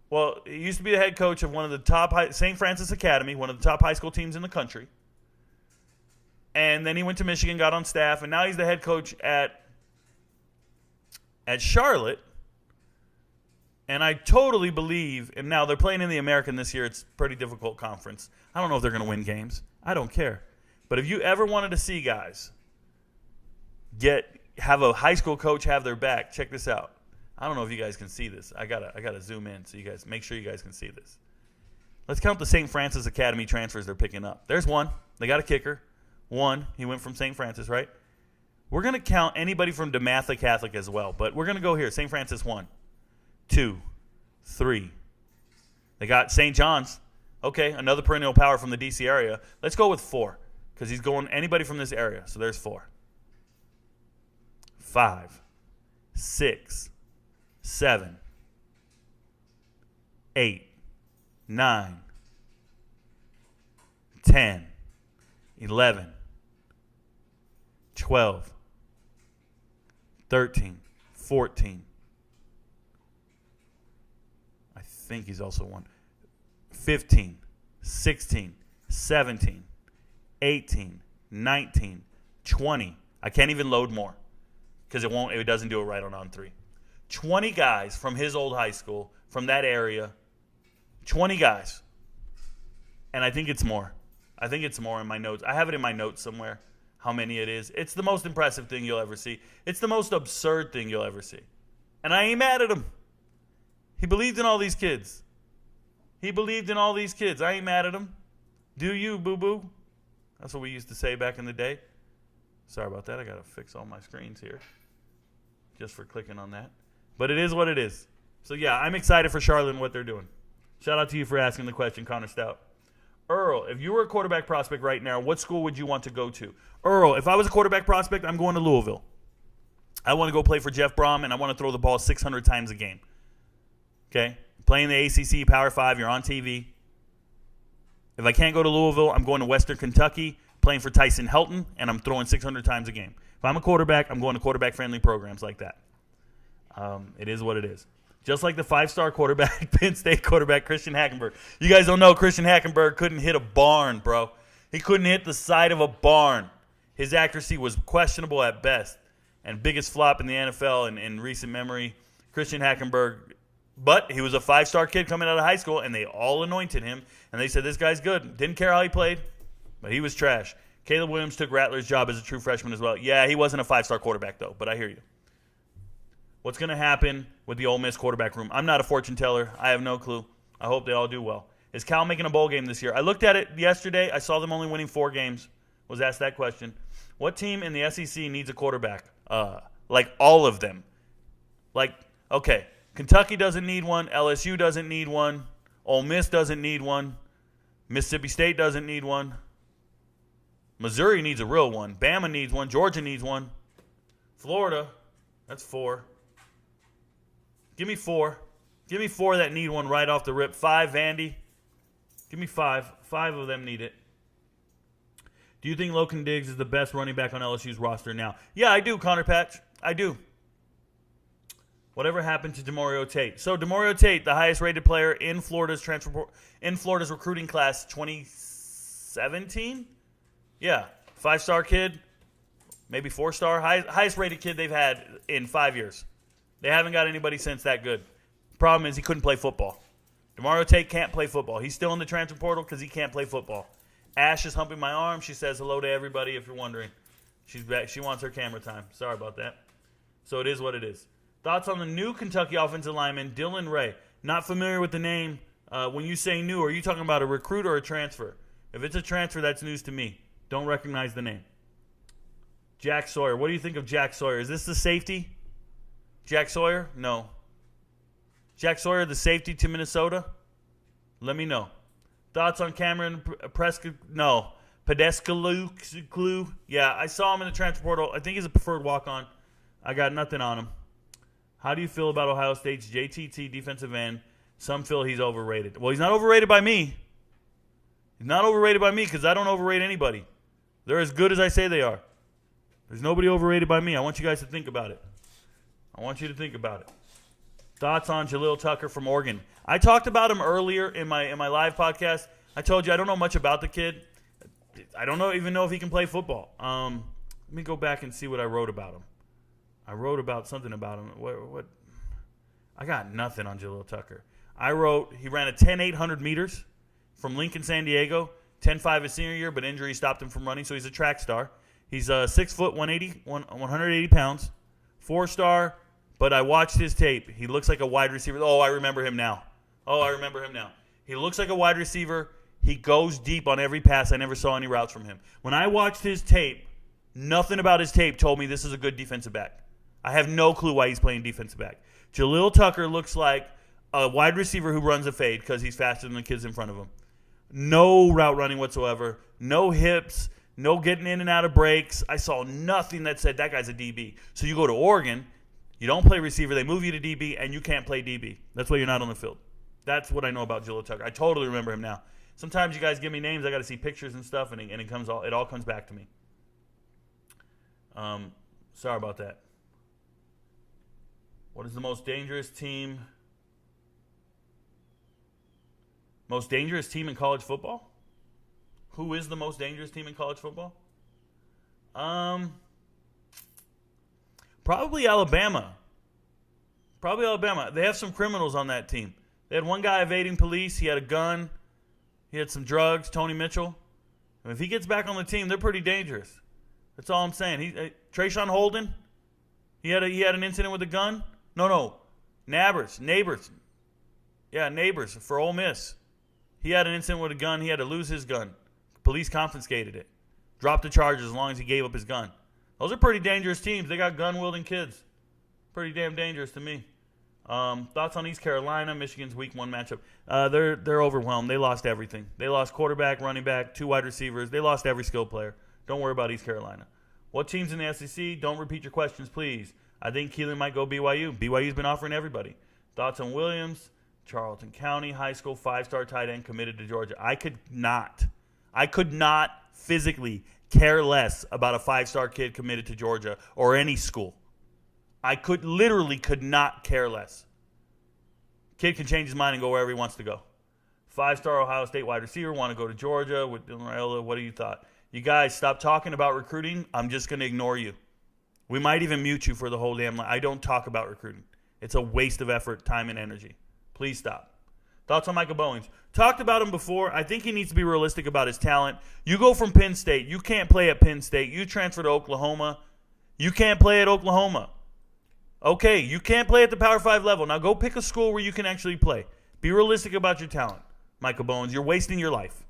Well, he used to be the head coach of one of the top St. Francis Academy, one of the top high school teams in the country. And then he went to Michigan, got on staff, and now he's the head coach at Charlotte. And I totally believe, and now they're playing in the American this year. It's a pretty difficult conference. I don't know if they're going to win games. I don't care. But if you ever wanted to see guys have a high school coach have their back, check this out. I don't know if you guys can see this. I gotta zoom in so you guys make sure you guys can see this. Let's count the St. Francis Academy transfers they're picking up. There's one. They got a kicker. One. He went from St. Francis, right? We're gonna count anybody from DeMatha Catholic as well, but we're gonna go here. St. Francis 1, 2, 3. They got St. John's. Okay, another perennial power from the DC area. Let's go with 4 because he's going anybody from this area. So there's 4. 5, 6, 7, 8, 9, 10, 11, 12, 13, 14. I think he's also won. 15, 16, 17, 18, 19, 20. I can't even load more because it doesn't do it right on 3. 20 guys from his old high school, from that area. 20 guys. And I think it's more. I think it's more in my notes. I have it in my notes somewhere, how many it is. It's the most impressive thing you'll ever see. It's the most absurd thing you'll ever see. And I ain't mad at him. He believed in all these kids. I ain't mad at him. Do you, boo-boo? That's what we used to say back in the day. Sorry about that. I got to fix all my screens here just for clicking on that. But it is what it is. So, yeah, I'm excited for Charlotte and what they're doing. Shout out to you for asking the question, Connor Stout. Earl, if you were a quarterback prospect right now, what school would you want to go to? Earl, if I was a quarterback prospect, I'm going to Louisville. I want to go play for Jeff Brom, and I want to throw the ball 600 times a game. Okay? Playing the ACC Power 5, you're on TV. If I can't go to Louisville, I'm going to Western Kentucky, playing for Tyson Helton, and I'm throwing 600 times a game. If I'm a quarterback, I'm going to quarterback-friendly programs like that. It is what it is. Just like the 5-star quarterback, Penn State quarterback, Christian Hackenberg. You guys don't know, Christian Hackenberg couldn't hit a barn, bro. He couldn't hit the side of a barn. His accuracy was questionable at best. And biggest flop in the NFL in recent memory, Christian Hackenberg. But he was a 5-star kid coming out of high school, and they all anointed him. And they said, this guy's good. Didn't care how he played, but he was trash. Caleb Williams took Rattler's job as a true freshman as well. Yeah, he wasn't a 5-star quarterback, though, but I hear you. What's going to happen with the Ole Miss quarterback room? I'm not a fortune teller. I have no clue. I hope they all do well. Is Cal making a bowl game this year? I looked at it yesterday. I saw them only winning 4 games. Was asked that question. What team in the SEC needs a quarterback? Like all of them. Like, okay, Kentucky doesn't need one. LSU doesn't need one. Ole Miss doesn't need one. Mississippi State doesn't need one. Missouri needs a real one. Bama needs one. Georgia needs one. Florida, that's 4. Give me 4. Give me 4 that need one right off the rip. 5, Vandy. Give me 5. 5 of them need it. Do you think Logan Diggs is the best running back on LSU's roster now? Yeah, I do, Connor Patch. I do. Whatever happened to Demario Tate? So Demario Tate, the highest rated player in Florida's recruiting class 2017? Yeah. 5-star kid, maybe 4-star. Highest rated kid they've had in 5 years. They haven't got anybody since that good. Problem is he couldn't play football. Demario Tate can't play football. He's still in the transfer portal because he can't play football. Ash is humping my arm. She says hello to everybody if you're wondering. She's back. She wants her camera time. Sorry about that. So it is what it is. Thoughts on the new Kentucky offensive lineman, Dylan Ray. Not familiar with the name. When you say new, are you talking about a recruit or a transfer? If it's a transfer, that's news to me. Don't recognize the name. Jack Sawyer. What do you think of Jack Sawyer? Is this the safety? Jack Sawyer? No. Jack Sawyer, the safety to Minnesota? Let me know. Thoughts on Cameron Prescott? No. Pedescalu? Yeah, I saw him in the transfer portal. I think he's a preferred walk-on. I got nothing on him. How do you feel about Ohio State's JTT defensive end? Some feel he's overrated. Well, he's not overrated by me. He's not overrated by me because I don't overrate anybody. They're as good as I say they are. There's nobody overrated by me. I want you guys to think about it. I want you to think about it. Thoughts on Jaleel Tucker from Oregon? I talked about him earlier in my live podcast. I told you I don't know much about the kid. I don't even know if he can play football. Let me go back and see what I wrote about him. I wrote about something about him. What? I got nothing on Jaleel Tucker. I wrote he ran a 10.800 meters from Lincoln, San Diego. 10.5 his senior year, but injury stopped him from running, so he's a track star. He's 6 foot, 180 pounds, 4-star. But I watched his tape. He looks like a wide receiver. Oh, I remember him now. He looks like a wide receiver. He goes deep on every pass. I never saw any routes from him. When I watched his tape, nothing about his tape told me this is a good defensive back. I have no clue why he's playing defensive back. Jaleel Tucker looks like a wide receiver who runs a fade because he's faster than the kids in front of him. No route running whatsoever. No hips. No getting in and out of breaks. I saw nothing that said that guy's a DB. So you go to Oregon, you don't play receiver, they move you to DB, and you can't play DB. That's why you're not on the field. That's what I know about Jaleel Tucker. I totally remember him now. Sometimes you guys give me names, I got to see pictures and stuff, and it all comes back to me. Sorry about that. What is the most dangerous team? Most dangerous team in college football? Who is the most dangerous team in college football? Probably Alabama. They have some criminals on that team. They had one guy evading police. He had a gun. He had some drugs, Tony Mitchell. And if he gets back on the team, they're pretty dangerous. That's all I'm saying. Trayshawn Holden, he had an incident with a gun. No. Neighbors. Yeah, Neighbors for Ole Miss. He had an incident with a gun. He had to lose his gun. Police confiscated it. Dropped the charges as long as he gave up his gun. Those are pretty dangerous teams. They got gun-wielding kids. Pretty damn dangerous to me. Thoughts on East Carolina, Michigan's Week 1 matchup? They're overwhelmed. They lost everything. They lost quarterback, running back, 2 wide receivers. They lost every skill player. Don't worry about East Carolina. What teams in the SEC? Don't repeat your questions, please. I think Keelan might go BYU. BYU's been offering everybody. Thoughts on Williams? Charlton County High School 5-star tight end committed to Georgia. I could not physically care less about a 5-star kid committed to Georgia or any school. I could not care less. Kid can change his mind and go wherever he wants to go. 5-star Ohio State wide receiver, want to go to Georgia with Dylan Raiola. What do you thought? You guys, stop talking about recruiting. I'm just going to ignore you. We might even mute you for the whole damn line. I don't talk about recruiting. It's a waste of effort, time, and energy. Please stop. Thoughts on Michael Bowens? Talked about him before. I think he needs to be realistic about his talent. You go from Penn State. You can't play at Penn State. You transfer to Oklahoma. You can't play at Oklahoma. Okay, you can't play at the Power 5 level. Now go pick a school where you can actually play. Be realistic about your talent, Michael Bowens. You're wasting your life.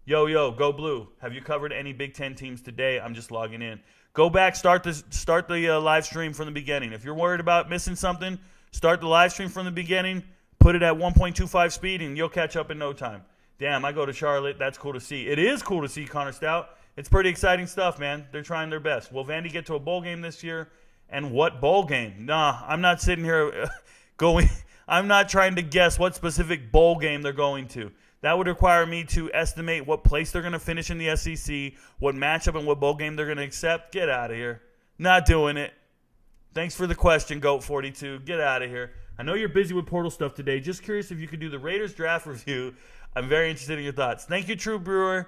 Yo, go blue. Have you covered any Big Ten teams today? I'm just logging in. Go back, start the live stream from the beginning. If you're worried about missing something, start the live stream from the beginning. Put it at 1.25 speed, and you'll catch up in no time. Damn, I go to Charlotte. That's cool to see. It is cool to see Connor Stout. It's pretty exciting stuff, man. They're trying their best. Will Vandy get to a bowl game this year? And what bowl game? Nah, I'm not sitting here I'm not trying to guess what specific bowl game they're going to. That would require me to estimate what place they're going to finish in the SEC, what matchup and what bowl game they're going to accept. Get out of here. Not doing it. Thanks for the question, GOAT42. Get out of here. I know you're busy with portal stuff today. Just curious if you could do the Raiders draft review. I'm very interested in your thoughts. Thank you, Trey Brewer.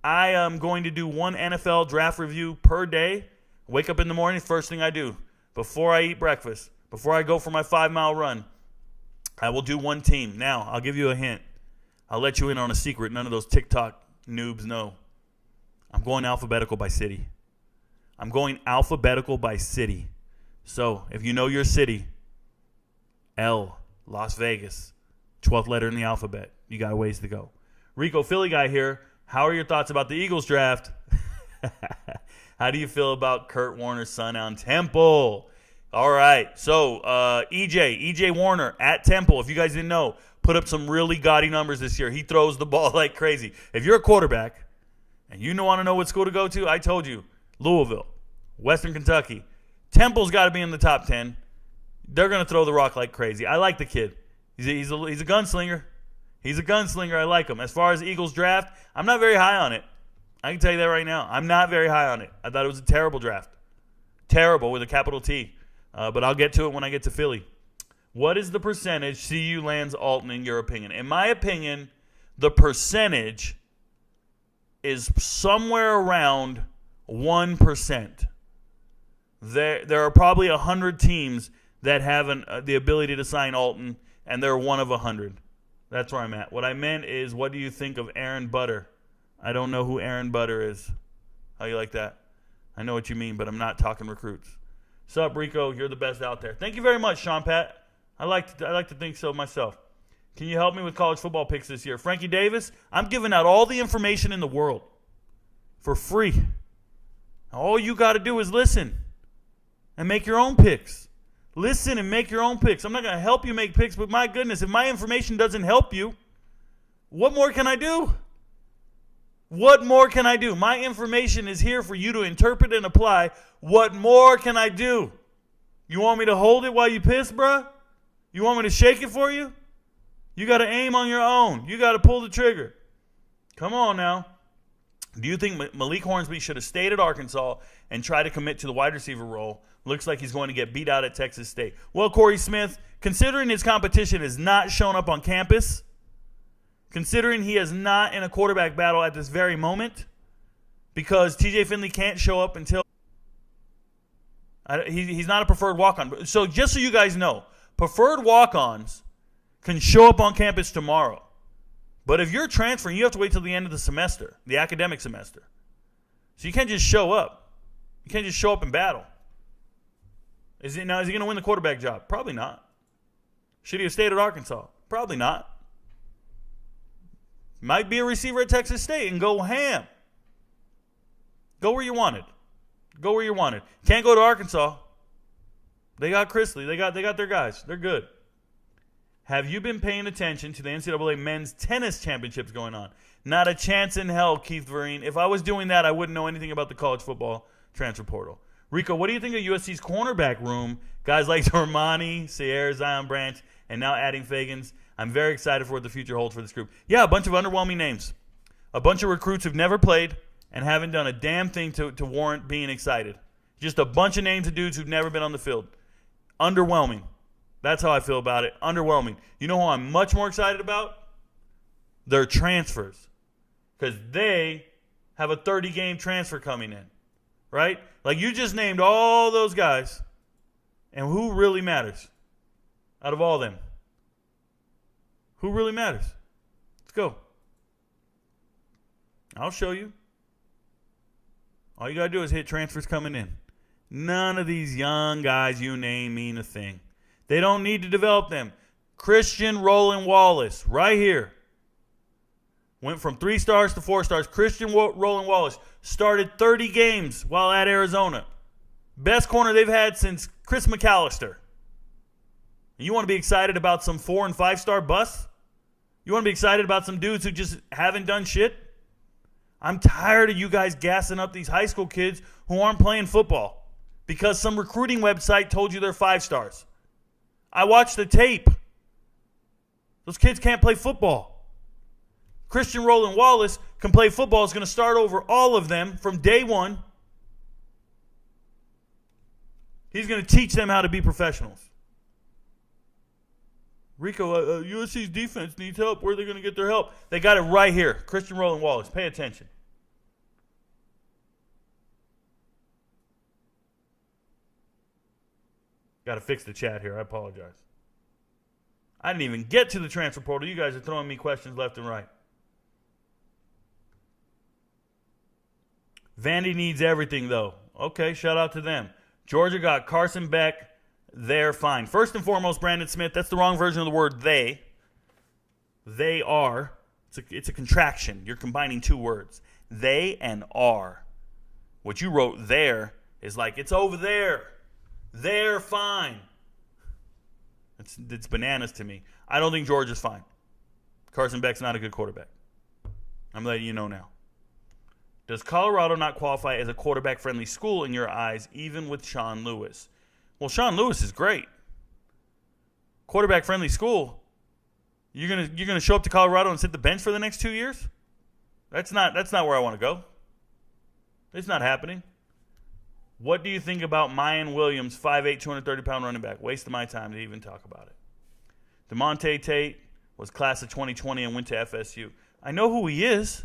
I am going to do one NFL draft review per day. Wake up in the morning, first thing I do. Before I eat breakfast, before I go for my 5-mile run, I will do one team. Now, I'll give you a hint. I'll let you in on a secret none of those TikTok noobs know. I'm going alphabetical by city. So, if you know your city, L, Las Vegas, 12th letter in the alphabet. You got a ways to go. Rico, Philly guy here. How are your thoughts about the Eagles draft? How do you feel about Kurt Warner's son on Temple? All right. So, EJ Warner at Temple, if you guys didn't know, put up some really gaudy numbers this year. He throws the ball like crazy. If you're a quarterback and you want to know what school to go to, I told you, Louisville, Western Kentucky. Temple's got to be in the top 10. They're going to throw the rock like crazy. I like the kid. He's a gunslinger. He's a gunslinger. I like him. As far as the Eagles draft, I'm not very high on it. I can tell you that right now. I'm not very high on it. I thought it was a terrible draft. Terrible with a capital T. But I'll get to it when I get to Philly. What is the percentage CU lands Alton in your opinion? In my opinion, the percentage is somewhere around 1%. There are probably 100 teams that have the ability to sign Alton, and they're one of 100. That's where I'm at. What I meant is, what do you think of Aaron Butter? I don't know who Aaron Butter is. How you like that? I know what you mean, but I'm not talking recruits. Sup, Rico? You're the best out there. Thank you very much, Sean Pat. I like to think so myself. Can you help me with college football picks this year? Frankie Davis, I'm giving out all the information in the world for free. All you got to do is listen and make your own picks. Listen and make your own picks. I'm not going to help you make picks, but my goodness, if my information doesn't help you, what more can I do? What more can I do? My information is here for you to interpret and apply. What more can I do? You want me to hold it while you piss, bruh? You want me to shake it for you? You got to aim on your own. You got to pull the trigger. Come on now. Do you think Malik Hornsby should have stayed at Arkansas and tried to commit to the wide receiver role? Looks like he's going to get beat out at Texas State. Well, Corey Smith, considering his competition has not shown up on campus, considering he is not in a quarterback battle at this very moment, because TJ Finley can't show up until he's not a preferred walk-on. So just so you guys know, preferred walk-ons can show up on campus tomorrow. But if you're transferring, you have to wait till the end of the semester, the academic semester. So you can't just show up. You can't just show up and battle. Is he going to win the quarterback job? Probably not. Should he have stayed at Arkansas? Probably not. Might be a receiver at Texas State and go ham. Go where you wanted. Go where you wanted. Can't go to Arkansas. They got Chrisley. They got their guys. They're good. Have you been paying attention to the NCAA men's tennis championships going on? Not a chance in hell, Keith Vereen. If I was doing that, I wouldn't know anything about the college football transfer portal. Rico, what do you think of USC's cornerback room? Guys like Armani, Sierra, Zion Branch, and now adding Fagans. I'm very excited for what the future holds for this group. Yeah, a bunch of underwhelming names. A bunch of recruits who've never played and haven't done a damn thing to warrant being excited. Just a bunch of names of dudes who've never been on the field. Underwhelming. That's how I feel about it. Underwhelming. You know who I'm much more excited about? Their transfers. Because they have a 30-game transfer coming in. Right? Like you just named all those guys. And who really matters out of all them? Who really matters? Let's go. I'll show you. All you got to do is hit transfers coming in. None of these young guys you name mean a thing. They don't need to develop them. Christian Roland Wallace, right here. Went from 3 stars to 4 stars. Christian Roland Wallace started 30 games while at Arizona. Best corner they've had since Chris McAllister. You want to be excited about some 4- and 5-star busts? You want to be excited about some dudes who just haven't done shit? I'm tired of you guys gassing up these high school kids who aren't playing football because some recruiting website told you they're 5 stars. I watched the tape. Those kids can't play football. Christian Roland Wallace can play football. Is going to start over all of them from day one. He's going to teach them how to be professionals. Rico, USC's defense needs help. Where are they going to get their help? They got it right here. Christian Roland Wallace. Pay attention. Got to fix the chat here. I apologize. I didn't even get to the transfer portal. You guys are throwing me questions left and right. Vandy needs everything, though. Okay, shout out to them. Georgia got Carson Beck. They're fine. First and foremost, Brandon Smith. That's the wrong version of the word they. They are. It's a contraction. You're combining 2 words. They and are. What you wrote there is like, it's over there. They're fine. It's bananas to me. I don't think Georgia's fine. Carson Beck's not a good quarterback. I'm letting you know now. Does Colorado not qualify as a quarterback-friendly school in your eyes, even with Sean Lewis? Well, Sean Lewis is great. Quarterback-friendly school. You're gonna show up to Colorado and sit the bench for the next 2 years? That's not where I want to go. It's not happening. What do you think about Mayan Williams, 5'8", 230-pound running back? Waste of my time to even talk about it. DeMonte Tate was class of 2020 and went to FSU. I know who he is.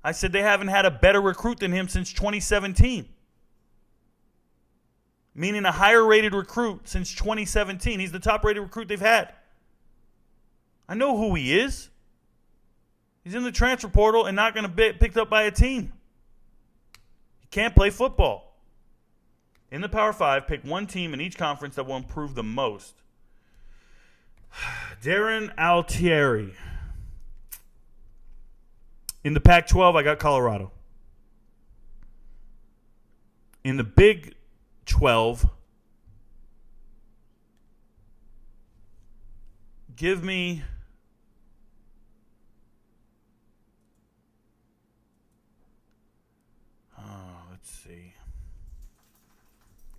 I said they haven't had a better recruit than him since 2017. Meaning a higher-rated recruit since 2017. He's the top-rated recruit they've had. I know who he is. He's in the transfer portal and not going to be picked up by a team. He can't play football. In the Power 5, pick one team in each conference that will improve the most. Darren Altieri. In the Pac-12, I got Colorado. In the Big 12, give me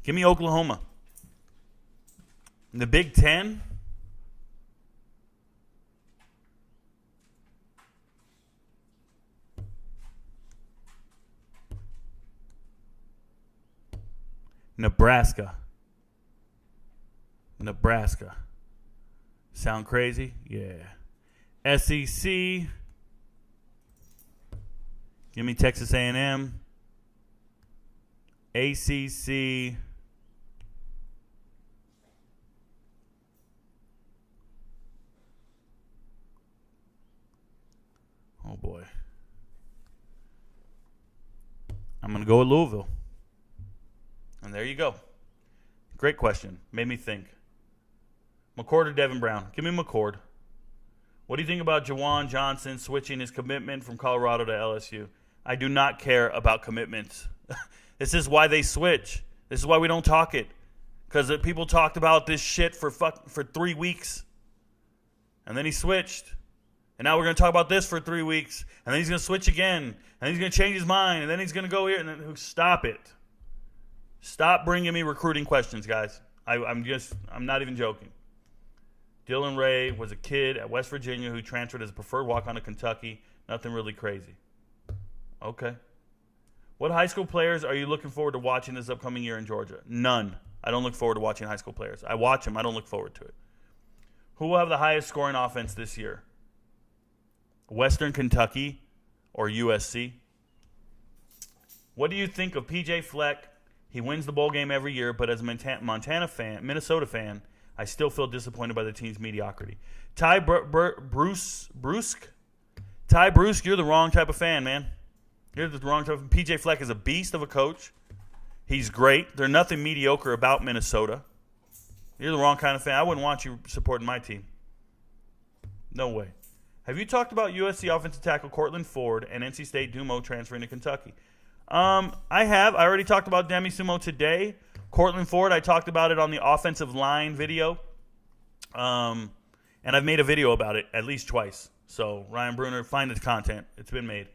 Give me Oklahoma. In the Big 10, Nebraska. Sound crazy? Yeah. SEC. Give me Texas A&M. ACC. Oh, boy. I'm going to go with Louisville. And there you go. Great question. Made me think. McCord or Devin Brown? Give me McCord. What do you think about Jawan Johnson switching his commitment from Colorado to LSU? I do not care about commitments. This is why they switch. This is why we don't talk it. Because people talked about this shit for 3 weeks. And then he switched. And now we're going to talk about this for 3 weeks. And then he's going to switch again. And then he's going to change his mind. And then he's going to go here. And then stop it. Stop bringing me recruiting questions, guys. I'm not even joking. Dylan Ray was a kid at West Virginia who transferred as a preferred walk-on to Kentucky. Nothing really crazy. Okay. What high school players are you looking forward to watching this upcoming year in Georgia? None. I don't look forward to watching high school players. I watch them. I don't look forward to it. Who will have the highest scoring offense this year? Western Kentucky or USC? What do you think of PJ Fleck? He wins the bowl game every year, but as a Minnesota fan, I still feel disappointed by the team's mediocrity. Ty Brusque, you're the wrong type of fan, man. You're the wrong type of PJ Fleck is a beast of a coach. He's great. There's nothing mediocre about Minnesota. You're the wrong kind of fan. I wouldn't want you supporting my team. No way. Have you talked about USC offensive tackle Cortland Ford and NC State Dumo transferring to Kentucky? I have. I already talked about Demi Sumo today. Cortland Ford, I talked about it on the offensive line video. And I've made a video about it at least twice. So, Ryan Bruner, find the content. It's been made.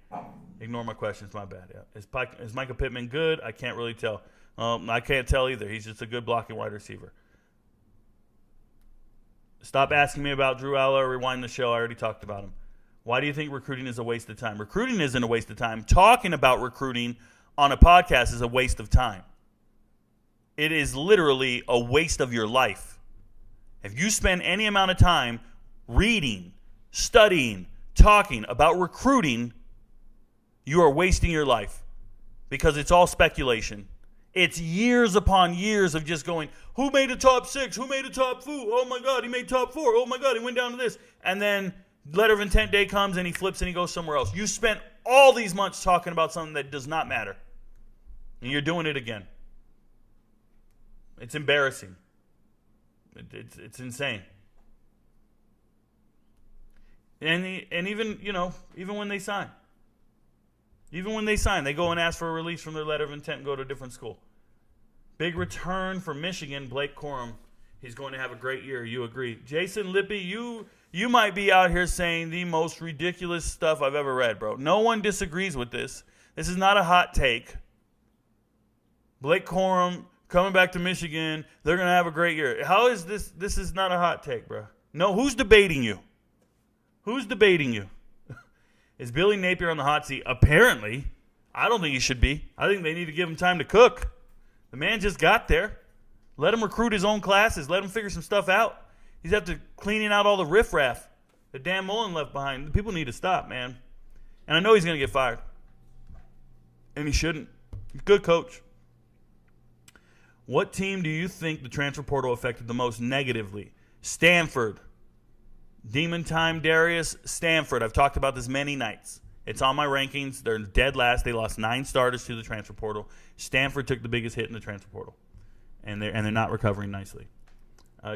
Ignore my questions. My bad. Yeah. Is Micah Pittman good? I can't really tell. I can't tell either. He's just a good blocking wide receiver. Stop asking me about Drew Aller. Rewind the show. I already talked about him. Why do you think recruiting is a waste of time? Recruiting isn't a waste of time. Talking about recruiting on a podcast is a waste of time. It is literally a waste of your life. If you spend any amount of time reading, studying, talking about recruiting, you are wasting your life because it's all speculation. It's years upon years of just going, who made a top 6? Who made a top 4? Oh, my God, he made top 4. Oh, my God, he went down to this. And then letter of intent day comes and he flips and he goes somewhere else. You spent all these months talking about something that does not matter. And you're doing it again. It's embarrassing. It's insane. And even, even when they sign. Even when they sign, they go and ask for a release from their letter of intent and go to a different school. Big return for Michigan, Blake Corum. He's going to have a great year. You agree. Jason Lippy, you might be out here saying the most ridiculous stuff I've ever read, bro. No one disagrees with this. This is not a hot take. Blake Corum coming back to Michigan. They're going to have a great year. How is this? This is not a hot take, bro. No, who's debating you? Who's debating you? Is Billy Napier on the hot seat? Apparently. I don't think he should be. I think they need to give him time to cook. The man just got there. Let him recruit his own classes. Let him figure some stuff out. He's after cleaning out all the riffraff that Dan Mullen left behind. People need to stop, man. And I know he's going to get fired. And he shouldn't. He's a good coach. What team do you think the transfer portal affected the most negatively? Stanford. Demon Time Darius, Stanford. I've talked about this many nights. It's on my rankings. They're dead last. They lost 9 starters to the transfer portal. Stanford took the biggest hit in the transfer portal. And they're not recovering nicely.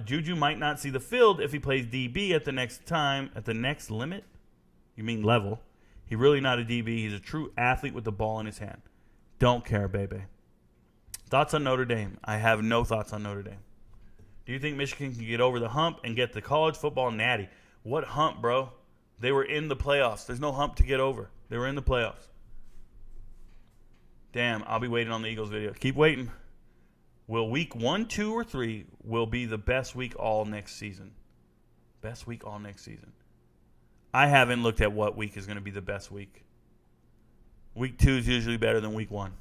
Juju might not see the field if he plays DB at the next limit? You mean level. He's really not a DB. He's a true athlete with the ball in his hand. Don't care, baby. Thoughts on Notre Dame? I have no thoughts on Notre Dame. Do you think Michigan can get over the hump and get the college football natty? What hump, bro? They were in the playoffs. There's no hump to get over. They were in the playoffs. Damn, I'll be waiting on the Eagles video. Keep waiting. Will week 1, 2, or 3 will be the best week all next season? Best week all next season. I haven't looked at what week is going to be the best week. Week 2 is usually better than week 1.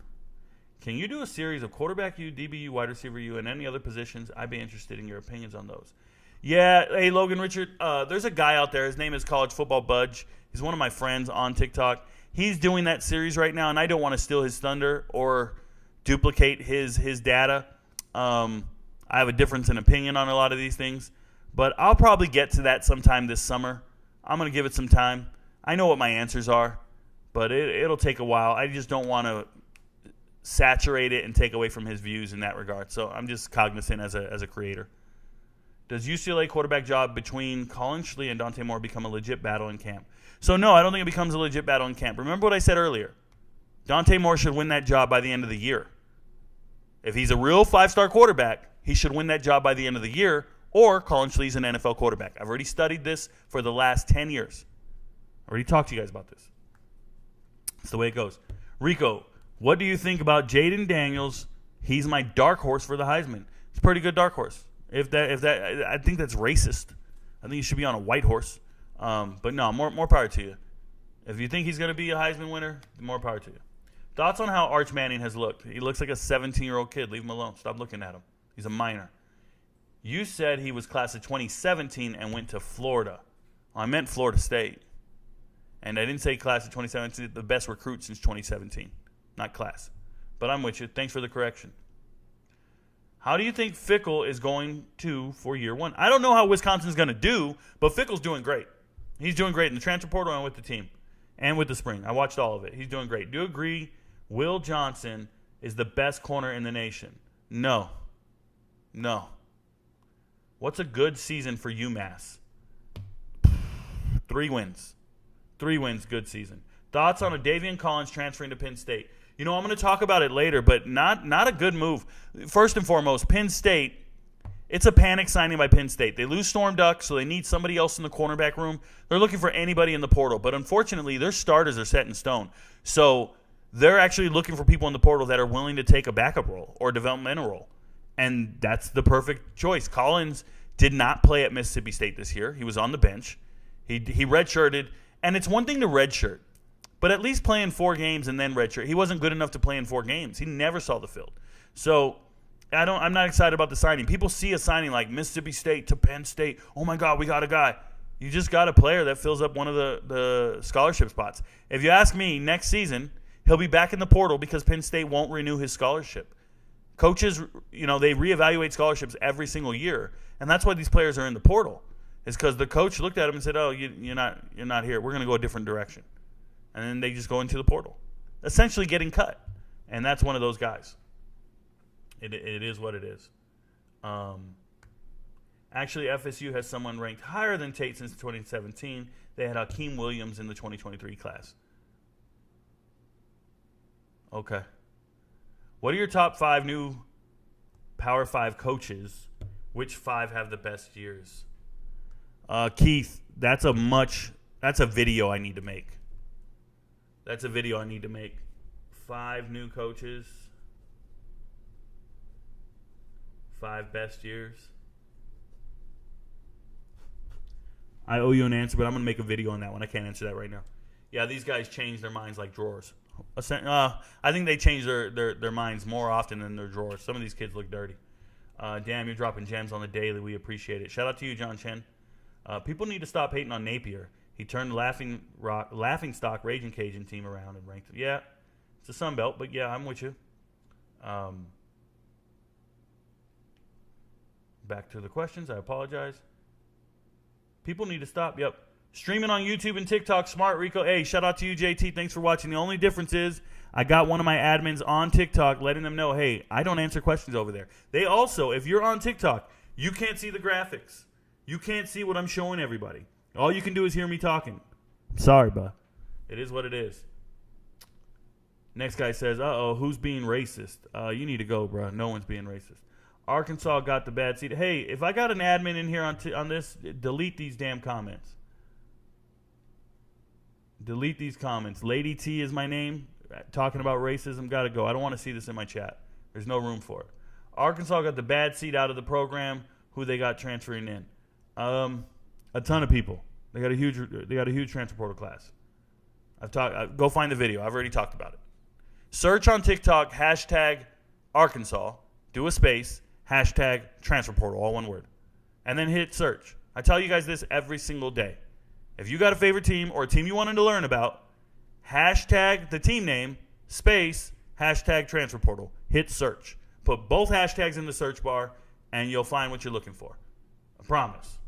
Can you do a series of quarterback U, DB U, wide receiver U, and any other positions? I'd be interested in your opinions on those. Yeah, hey, Logan Richard, there's a guy out there. His name is College Football Budge. He's one of my friends on TikTok. He's doing that series right now, and I don't want to steal his thunder or duplicate his data. I have a difference in opinion on a lot of these things, but I'll probably get to that sometime this summer. I'm going to give it some time. I know what my answers are, but it'll take a while. I just don't want to saturate it and take away from his views in that regard. So I'm just cognizant as a creator. Does UCLA quarterback job between Colin Schley and Dante Moore become a legit battle in camp? So no, I don't think it becomes a legit battle in camp. Remember what I said earlier. Dante Moore should win that job by the end of the year. If he's a real 5-star quarterback, he should win that job by the end of the year, or Colin Schley's an NFL quarterback. I've already studied this for the last 10 years. I already talked to you guys about this. It's the way it goes. Rico, what do you think about Jaden Daniels? He's my dark horse for the Heisman. It's a pretty good dark horse. If that, I think that's racist. I think he should be on a white horse. But no, more power to you. If you think he's going to be a Heisman winner, more power to you. Thoughts on how Arch Manning has looked? He looks like a 17-year-old kid. Leave him alone. Stop looking at him. He's a minor. You said he was class of 2017 and went to Florida. Well, I meant Florida State. And I didn't say class of 2017, the best recruit since 2017. Not class. But I'm with you. Thanks for the correction. How do you think Fickle is going to for year 1? I don't know how Wisconsin's going to do, but Fickle's doing great. He's doing great in the transfer portal and with the team and with the spring. I watched all of it. He's doing great. Do you agree Will Johnson is the best corner in the nation? No. What's a good season for UMass? 3 wins. 3 wins, good season. Thoughts on a Davian Collins transferring to Penn State? You know, I'm going to talk about it later, but not a good move. First and foremost, Penn State, it's a panic signing by Penn State. They lose Storm Duck, so they need somebody else in the cornerback room. They're looking for anybody in the portal, but unfortunately, their starters are set in stone. So they're actually looking for people in the portal that are willing to take a backup role or developmental role, and that's the perfect choice. Collins did not play at Mississippi State this year. He was on the bench. He redshirted, and it's one thing to redshirt. But at least play in 4 games and then redshirt. He wasn't good enough to play in 4 games. He never saw the field. So I'm not excited about the signing. People see a signing like Mississippi State to Penn State. Oh, my God, we got a guy. You just got a player that fills up one of the scholarship spots. If you ask me, next season, he'll be back in the portal because Penn State won't renew his scholarship. Coaches, they reevaluate scholarships every single year, and that's why these players are in the portal. Is because the coach looked at him and said, "Oh, you're not here. We're going to go a different direction." And then they just go into the portal, essentially getting cut. And that's one of those guys. It is what it is. Actually, FSU has someone ranked higher than Tate since 2017. They had Hakeem Williams in the 2023 class. Okay. What are your top 5 new Power 5 coaches? Which 5 have the best years? Keith, that's a video I need to make. That's a video I need to make. 5 new coaches. 5 best years. I owe you an answer, but I'm going to make a video on that one. I can't answer that right now. Yeah, these guys change their minds like drawers. I think they change their minds more often than their drawers. Some of these kids look dirty. Damn, you're dropping gems on the daily. We appreciate it. Shout out to you, John Chen. People need to stop hating on Napier. He turned the Laughing Stock Raging Cajun team around and ranked it. Yeah, it's a Sun Belt, but yeah, I'm with you. Back to the questions. I apologize. People need to stop. Yep. Streaming on YouTube and TikTok. Smart Rico. Hey, shout out to you, JT. Thanks for watching. The only difference is I got one of my admins on TikTok letting them know, hey, I don't answer questions over there. They also, if you're on TikTok, you can't see the graphics. You can't see what I'm showing everybody. All you can do is hear me talking. I'm sorry, bud. It is what it is. Next guy says, uh-oh, who's being racist? You need to go, bro. No one's being racist. Arkansas got the bad seat. Hey, if I got an admin in here on this, delete these damn comments. Delete these comments. Lady T is my name. Talking about racism. Got to go. I don't want to see this in my chat. There's no room for it. Arkansas got the bad seat out of the program. Who they got transferring in? A ton of people. They got a huge transfer portal class. Go find the video. I've already talked about it. Search on TikTok hashtag Arkansas. Do a space. Hashtag transfer portal. All one word. And then hit search. I tell you guys this every single day. If you got a favorite team or a team you wanted to learn about, hashtag the team name, space, hashtag transfer portal. Hit search. Put both hashtags in the search bar, and you'll find what you're looking for. I promise.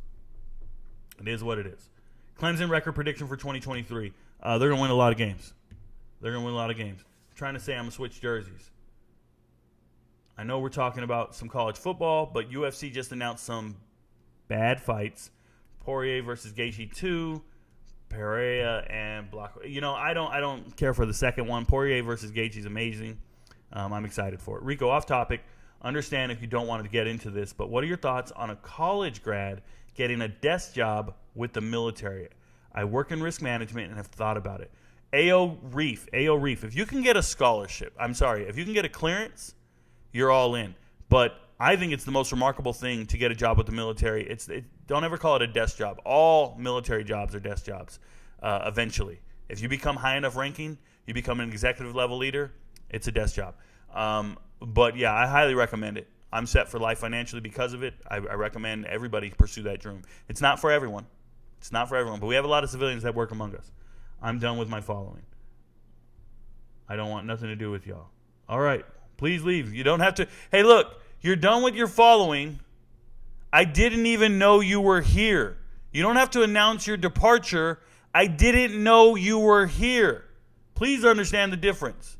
It is what it is. Clemson record prediction for 2023. They're going to win a lot of games. I'm trying to say I'm going to switch jerseys. I know we're talking about some college football, but UFC just announced some bad fights. Poirier versus Gaethje 2, Pereira and Block. You know, I don't care for the second one. Poirier versus Gaethje is amazing. I'm excited for it. Rico, off topic. Understand if you don't want to get into this, but what are your thoughts on a college grad getting a desk job with the military? I work in risk management and have thought about it. AO Reef. If you can get a scholarship, if you can get a clearance, you're all in. But I think it's the most remarkable thing to get a job with the military. Don't ever call it a desk job. All military jobs are desk jobs eventually. If you become high enough ranking, you become an executive level leader, it's a desk job. But yeah, I highly recommend it. I'm set for life financially because of it. I recommend everybody pursue that dream. It's not for everyone. But we have a lot of civilians that work among us. I'm done with my following. I don't want nothing to do with y'all. All right. Please leave. You don't have to. Hey, look. You're done with your following. I didn't even know you were here. You don't have to announce your departure. I didn't know you were here. Please understand the difference.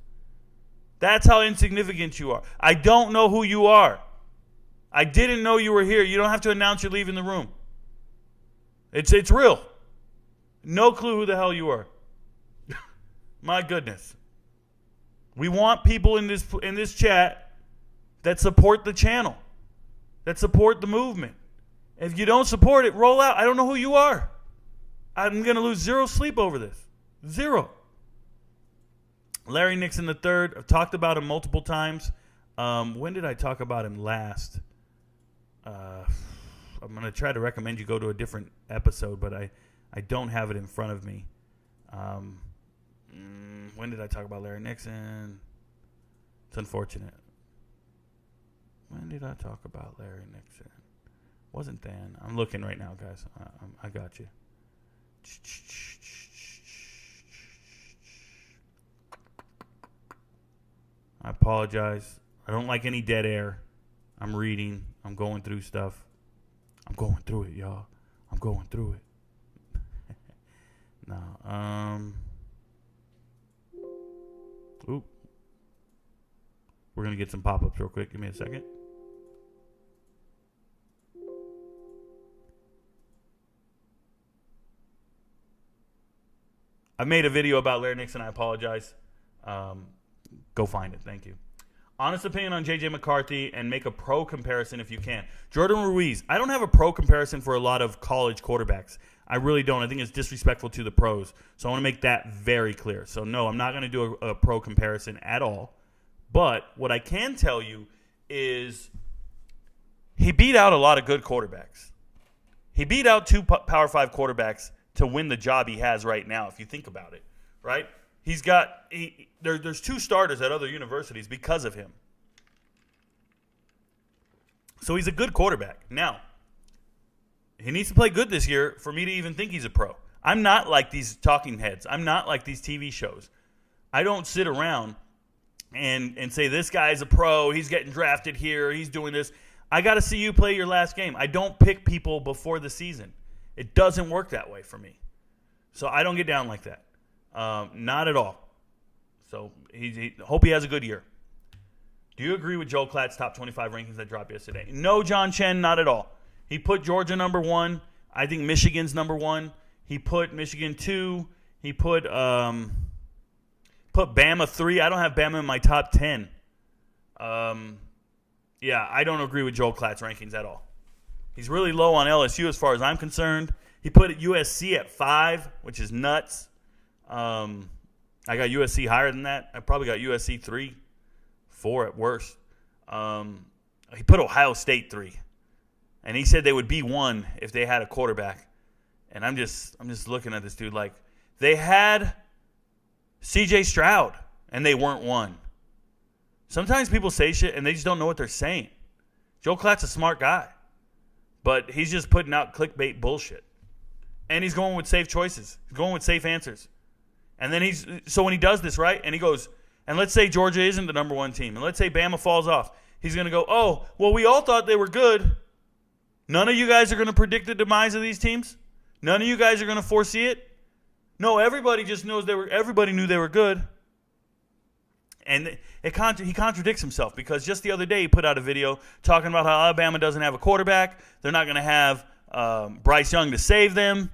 That's how insignificant you are. I don't know who you are. I didn't know you were here. You don't have to announce you're leaving the room. It's real. No clue who the hell you are. My goodness. We want people in this chat that support the channel, that support the movement. If you don't support it, roll out. I don't know who you are. I'm going to lose zero sleep over this. Zero. Larry Nixon III, I've talked about him multiple times. When did I talk about him last? I'm going to try to recommend you go to a different episode, but I don't have it in front of me. When did I talk about Larry Nixon? It's unfortunate. When did I talk about Larry Nixon? Wasn't then. I'm looking right now, guys. I got you. I apologize. I don't like any dead air. I'm reading. I'm going through stuff. I'm going through it, y'all. I'm going through it. No. Oop. We're going to get some pop-ups real quick. Give me a second. I made a video about Larry Nixon. I apologize. Go find it. Thank you. Honest opinion on J.J. McCarthy and make a pro comparison if you can. Jordan Ruiz. I don't have a pro comparison for a lot of college quarterbacks. I really don't. I think it's disrespectful to the pros. So I want to make that very clear. So no, I'm not going to do a pro comparison at all. But what I can tell you is he beat out a lot of good quarterbacks. He beat out two Power 5 quarterbacks to win the job he has right now, if you think about it. right? There's 2 starters at other universities because of him. So he's a good quarterback. Now, he needs to play good this year for me to even think he's a pro. I'm not like these talking heads. I'm not like these TV shows. I don't sit around and say, this guy's a pro, he's getting drafted here, he's doing this. I got to see you play your last game. I don't pick people before the season. It doesn't work that way for me. So I don't get down like that. Not at all. So hope he has a good year. Do you agree with Joel Klatt's top 25 rankings that dropped yesterday? No, John Chen, not at all. He put Georgia number 1. I think Michigan's number 1. He put Michigan 2. He put Bama 3. I don't have Bama in my top 10. Yeah, I don't agree with Joel Klatt's rankings at all. He's really low on LSU as far as I'm concerned. He put USC at 5, which is nuts. I got USC higher than that. I probably got USC 3, 4 at worst. He put Ohio State 3. And he said they would be 1 if they had a quarterback. And I'm just looking at this dude like they had C.J. Stroud and they weren't 1. Sometimes people say shit and they just don't know what they're saying. Joe Klatt's a smart guy, but he's just putting out clickbait bullshit. And he's going with safe choices. He's going with safe answers. And then so when he does this, right, and he goes, and let's say Georgia isn't the number 1 team, and let's say Bama falls off, he's going to go, oh, well, we all thought they were good. None of you guys are going to predict the demise of these teams? None of you guys are going to foresee it? No, everybody just knows everybody knew they were good. And he contradicts himself because just the other day he put out a video talking about how Alabama doesn't have a quarterback. They're not going to have Bryce Young to save them.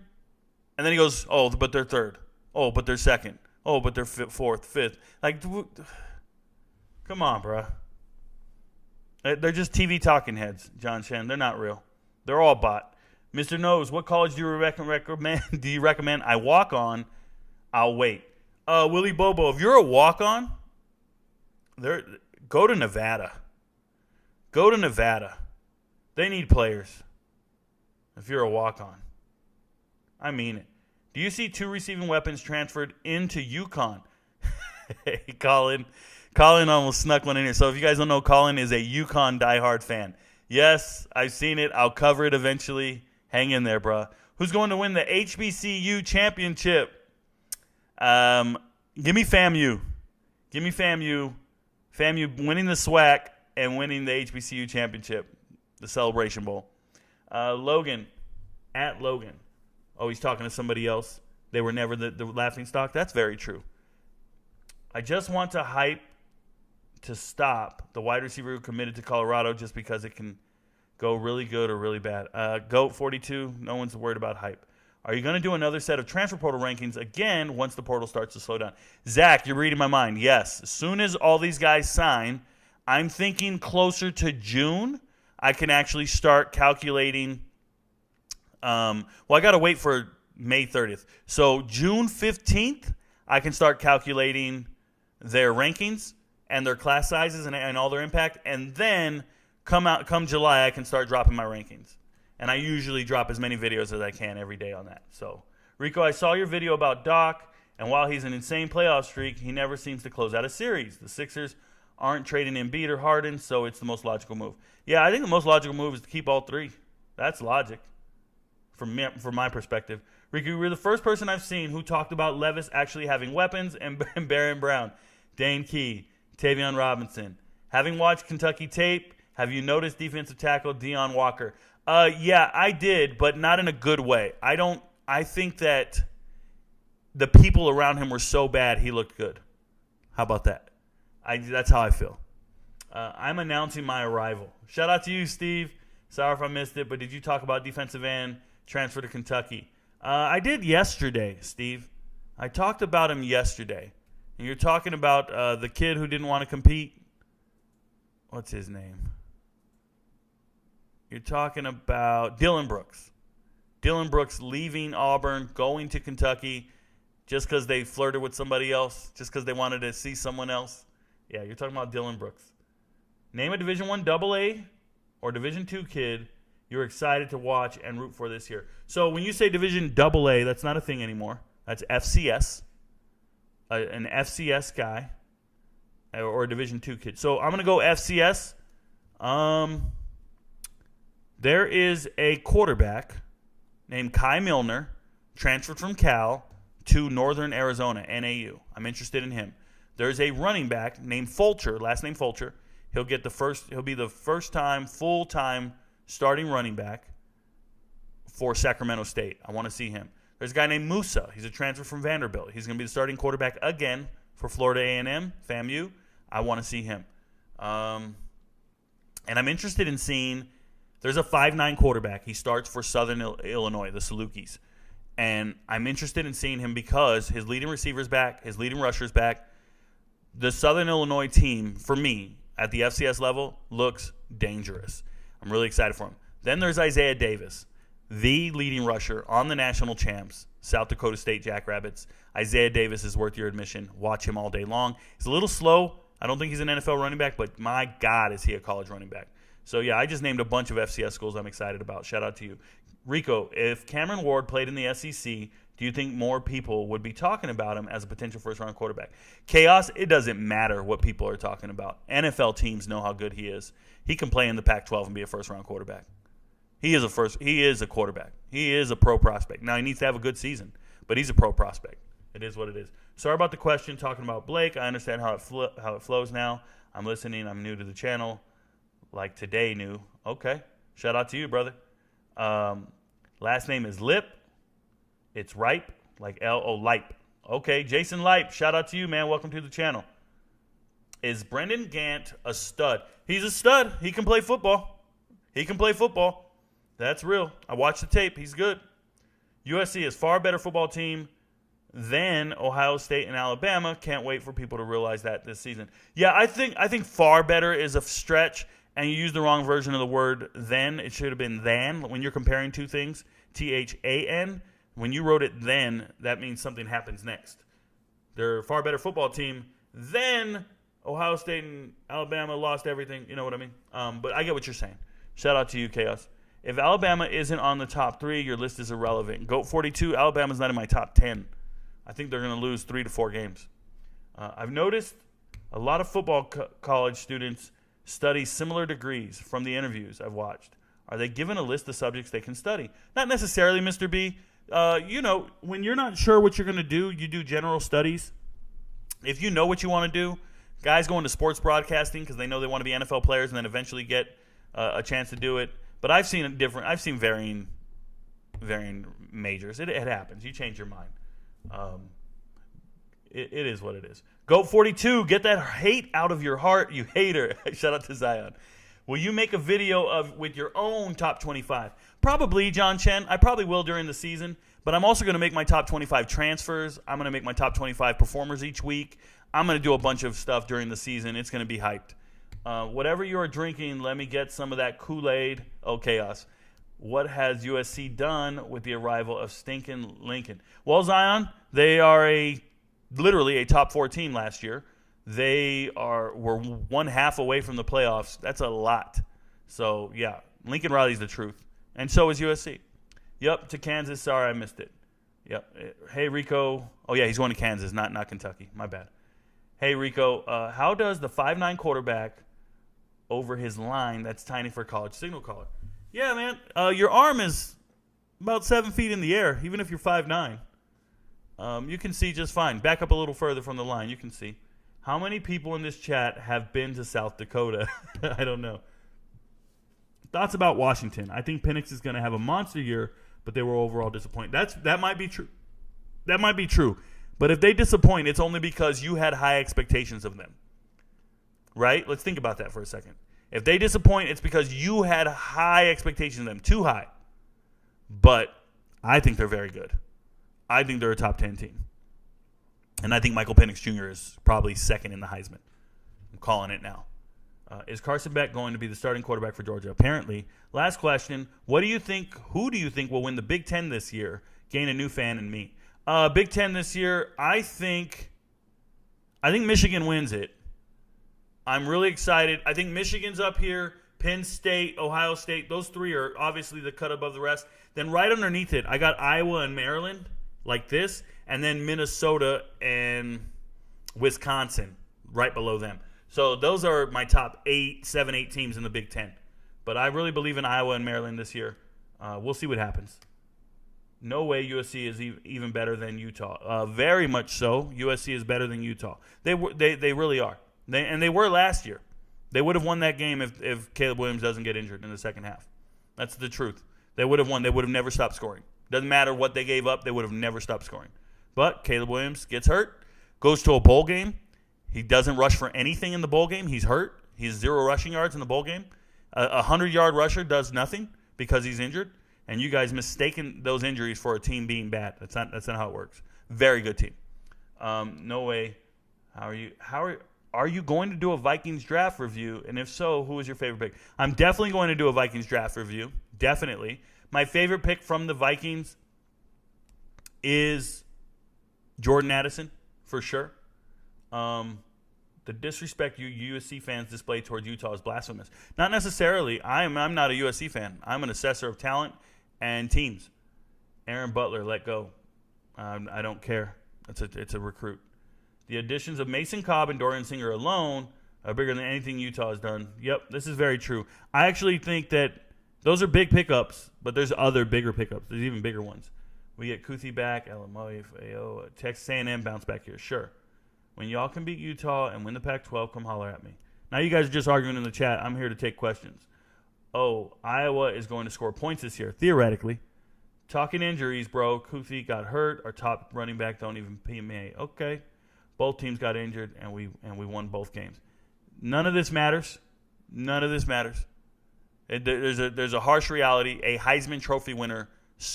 And then he goes, oh, but they're 3rd. Oh, but they're 2nd. Oh, but they're 4th, 5th. Like, come on, bro. They're just TV talking heads, John Chen. They're not real. They're all bought. Mr. Knows, what college do you recommend? I walk on. I'll wait. Willie Bobo, if you're a walk-on, go to Nevada. Go to Nevada. They need players. If you're a walk-on. I mean it. Do you see 2 receiving weapons transferred into UConn? Hey, Colin. Colin almost snuck one in here. So if you guys don't know, Colin is a UConn diehard fan. Yes, I've seen it. I'll cover it eventually. Hang in there, bro. Who's going to win the HBCU championship? Give me FAMU. Give me FAMU. FAMU winning the SWAC and winning the HBCU championship, the Celebration Bowl. Logan, at Logan. Oh, he's talking to somebody else. They were never the laughing stock. That's very true. I just want to hype to stop the wide receiver who committed to Colorado just because it can go really good or really bad. GOAT 42, no one's worried about hype. Are you going to do another set of transfer portal rankings again once the portal starts to slow down? Zach, you're reading my mind. Yes. As soon as all these guys sign, I'm thinking closer to June, I can actually start calculating. I got to wait for May 30th. So June 15th, I can start calculating their rankings and their class sizes and all their impact. And then come July, I can start dropping my rankings. And I usually drop as many videos as I can every day on that. So, Rico, I saw your video about Doc, and while he's an insane playoff streak, he never seems to close out a series. The Sixers aren't trading Embiid or Harden, so it's the most logical move. Yeah, I think the most logical move is to keep all 3. That's logic from my perspective. Rico, you were the first person I've seen who talked about Levis actually having weapons and Baron Brown, Dane Key, Tavion Robinson. Having watched Kentucky tape, have you noticed defensive tackle Deion Walker? Yeah, I did, but not in a good way. I think that the people around him were so bad he looked good. How about that? That's how I feel. I'm announcing my arrival. Shout out to you, Steve. Sorry if I missed it, but did you talk about defensive end transfer to Kentucky? I did yesterday, Steve. I talked about him yesterday. And you're talking about the kid who didn't want to compete. What's his name? You're talking about Dylan Brooks. Dylan Brooks leaving Auburn, going to Kentucky just because they flirted with somebody else, just because they wanted to see someone else. Yeah, you're talking about Dylan Brooks. Name a Division I AA or Division II kid you're excited to watch and root for this year. So when you say Division AA, that's not a thing anymore. That's FCS. an FCS guy or a Division II kid. So I'm going to go FCS. There is a quarterback named Kai Milner, transferred from Cal to Northern Arizona, NAU. I'm interested in him. There's a running back named Fulcher, last name Fulcher. He'll be the first time full-time starting running back for Sacramento State. I want to see him. There's a guy named Musa. He's a transfer from Vanderbilt. He's going to be the starting quarterback again for Florida A&M, FAMU. I want to see him. And I'm interested in seeing, there's a 5'9 quarterback. He starts for Southern Illinois, the Salukis. And I'm interested in seeing him because his leading receiver's back, his leading rusher's back. The Southern Illinois team, for me, at the FCS level, looks dangerous. I'm really excited for him. Then there's Isaiah Davis, the leading rusher on the national champs, South Dakota State Jackrabbits. Isaiah Davis is worth your admission. Watch him all day long. He's a little slow. I don't think he's an NFL running back, but my God, is he a college running back. So, yeah, I just named a bunch of FCS schools I'm excited about. Shout out to you. Rico, if Cameron Ward played in the SEC, do you think more people would be talking about him as a potential first-round quarterback? Chaos, it doesn't matter what people are talking about. NFL teams know how good he is. He can play in the Pac-12 and be a first-round quarterback. He is a quarterback. He is a pro prospect. Now, he needs to have a good season, but he's a pro prospect. It is what it is. Sorry about the question talking about Blake. I understand how it flows now. I'm listening. I'm new to the channel. Like today, new. Okay. Shout out to you, brother. Last name is Lip. It's Ripe, like Lipe. Okay, Jason Lipe. Shout out to you, man. Welcome to the channel. Is Brendan Gant a stud? He's a stud. He can play football. That's real. I watched the tape. He's good. USC is far better football team than Ohio State and Alabama. Can't wait for people to realize that this season. Yeah, I think far better is a stretch, and you use the wrong version of the word then. It should have been than when you're comparing two things. THAN. When you wrote it then, that means something happens next. They're a far better football team than Ohio State and Alabama lost everything. You know what I mean? But I get what you're saying. Shout out to you, Chaos. If Alabama isn't on the top 3, your list is irrelevant. GOAT42, Alabama's not in my top 10. I think they're going to lose 3 to 4 games. I've noticed a lot of football college students study similar degrees from the interviews I've watched. Are they given a list of subjects they can study? Not necessarily, Mr. B. When you're not sure what you're going to do, you do general studies. If you know what you want to do, guys go into sports broadcasting because they know they want to be NFL players and then eventually get a chance to do it. But I've seen varying majors. It happens. You change your mind. It is what it is. GOAT42, get that hate out of your heart, you hater. Shout out to Zion. Will you make a video with your own top 25? Probably, John Chen. I probably will during the season. But I'm also going to make my top 25 transfers. I'm going to make my top 25 performers each week. I'm going to do a bunch of stuff during the season. It's going to be hyped. Whatever you are drinking, let me get some of that Kool-Aid. Oh, Chaos. What has USC done with the arrival of stinking Lincoln? Well, Zion, they are literally a top 4 team last year. They were 1/2 away from the playoffs. That's a lot. So, yeah, Lincoln Riley's the truth. And so is USC. Yep, to Kansas. Sorry, I missed it. Yep. Hey, Rico. Oh, yeah, he's going to Kansas, not Kentucky. My bad. Hey, Rico, how does the 5'9 quarterback over his line that's tiny for a college signal caller? Yeah, man, your arm is about 7 feet in the air, even if you're 5'9". You can see just fine. Back up a little further from the line. You can see. How many people in this chat have been to South Dakota? I don't know. Thoughts about Washington. I think Penix is going to have a monster year, but they were overall disappointed. That might be true. That might be true. But if they disappoint, it's only because you had high expectations of them. Right? Let's think about that for a second. If they disappoint, it's because you had high expectations of them. Too high. But I think they're very good. I think they're a top 10 team. And I think Michael Penix Jr. is probably second in the Heisman. I'm calling it now. Is Carson Beck going to be the starting quarterback for Georgia? Apparently. Last question. What do you think? Who do you think will win the Big Ten this year? Gain a new fan in me. Big Ten this year, I think Michigan wins it. I'm really excited. I think Michigan's up here. Penn State, Ohio State, those 3 are obviously the cut above the rest. Then right underneath it, I got Iowa and Maryland like this, and then Minnesota and Wisconsin, right below them. So those are my top 7, 8 teams in the Big Ten. But I really believe in Iowa and Maryland this year. We'll see what happens. No way USC is even better than Utah. Very much so. USC is better than Utah. They really are. They were last year. They would have won that game if Caleb Williams doesn't get injured in the second half. That's the truth. They would have won. They would have never stopped scoring. Doesn't matter what they gave up. They would have never stopped scoring. But Caleb Williams gets hurt, goes to a bowl game. He doesn't rush for anything in the bowl game. He's hurt. He has 0 rushing yards in the bowl game. A 100-yard rusher does nothing because he's injured. And you guys mistaken those injuries for a team being bad. That's not how it works. Very good team. No way. How are you going to do a Vikings draft review? And if so, who is your favorite pick? I'm definitely going to do a Vikings draft review. Definitely. My favorite pick from the Vikings is Jordan Addison, for sure. The disrespect you USC fans display towards Utah is blasphemous. Not necessarily. I'm not a USC fan. I'm an assessor of talent and teams. Aaron Butler, let go. I don't care. It's a recruit. The additions of Mason Cobb and Dorian Singer alone are bigger than anything Utah has done. Yep, this is very true. I actually think that those are big pickups, but there's other bigger pickups. There's even bigger ones. We get Kuthi back, LMO, Texas A&M bounce back here. Sure. When y'all can beat Utah and win the Pac-12, come holler at me. Now you guys are just arguing in the chat. I'm here to take questions. Oh, Iowa is going to score points this year, theoretically. Talking injuries, bro. Kuthi got hurt. Our top running back don't even PMA. Okay. Both teams got injured, and we won both games. None of this matters. None of this matters. There's a harsh reality. A Heisman Trophy winner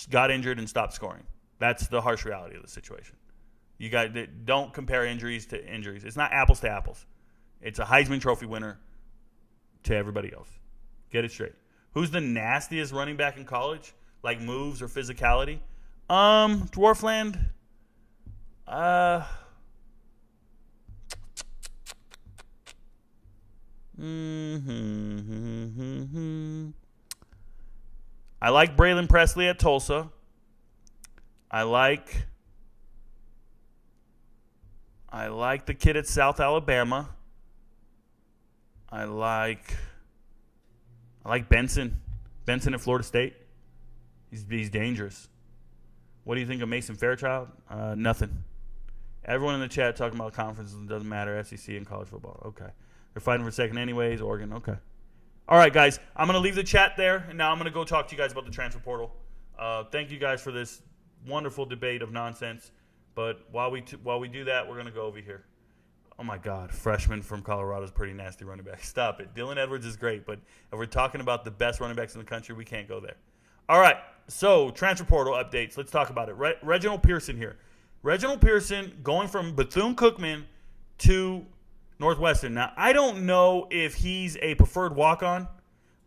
got injured and stopped scoring. That's the harsh reality of the situation. You don't compare injuries to injuries. It's not apples to apples. It's a Heisman Trophy winner to everybody else. Get it straight. Who's the nastiest running back in college? Like moves or physicality? Dwarfland. I like Braylon Presley at Tulsa. I like the kid at South Alabama. I like Benson. Benson at Florida State. He's dangerous. What do you think of Mason Fairchild? Nothing. Everyone in the chat talking about conferences. It doesn't matter. SEC and college football. Okay. They're fighting for second anyways. Oregon. Okay. All right, guys. I'm going to leave the chat there, and now I'm going to go talk to you guys about the transfer portal. Thank you guys for this wonderful debate of nonsense. But while we do that, we're going to go over here. Oh, my God. Freshman from Colorado is pretty nasty running back. Stop it. Dylan Edwards is great, but if we're talking about the best running backs in the country, we can't go there. All right. So, transfer portal updates. Let's talk about it. Reginald Pearson here. Reginald Pearson going from Bethune-Cookman to Northwestern. Now, I don't know if he's a preferred walk-on.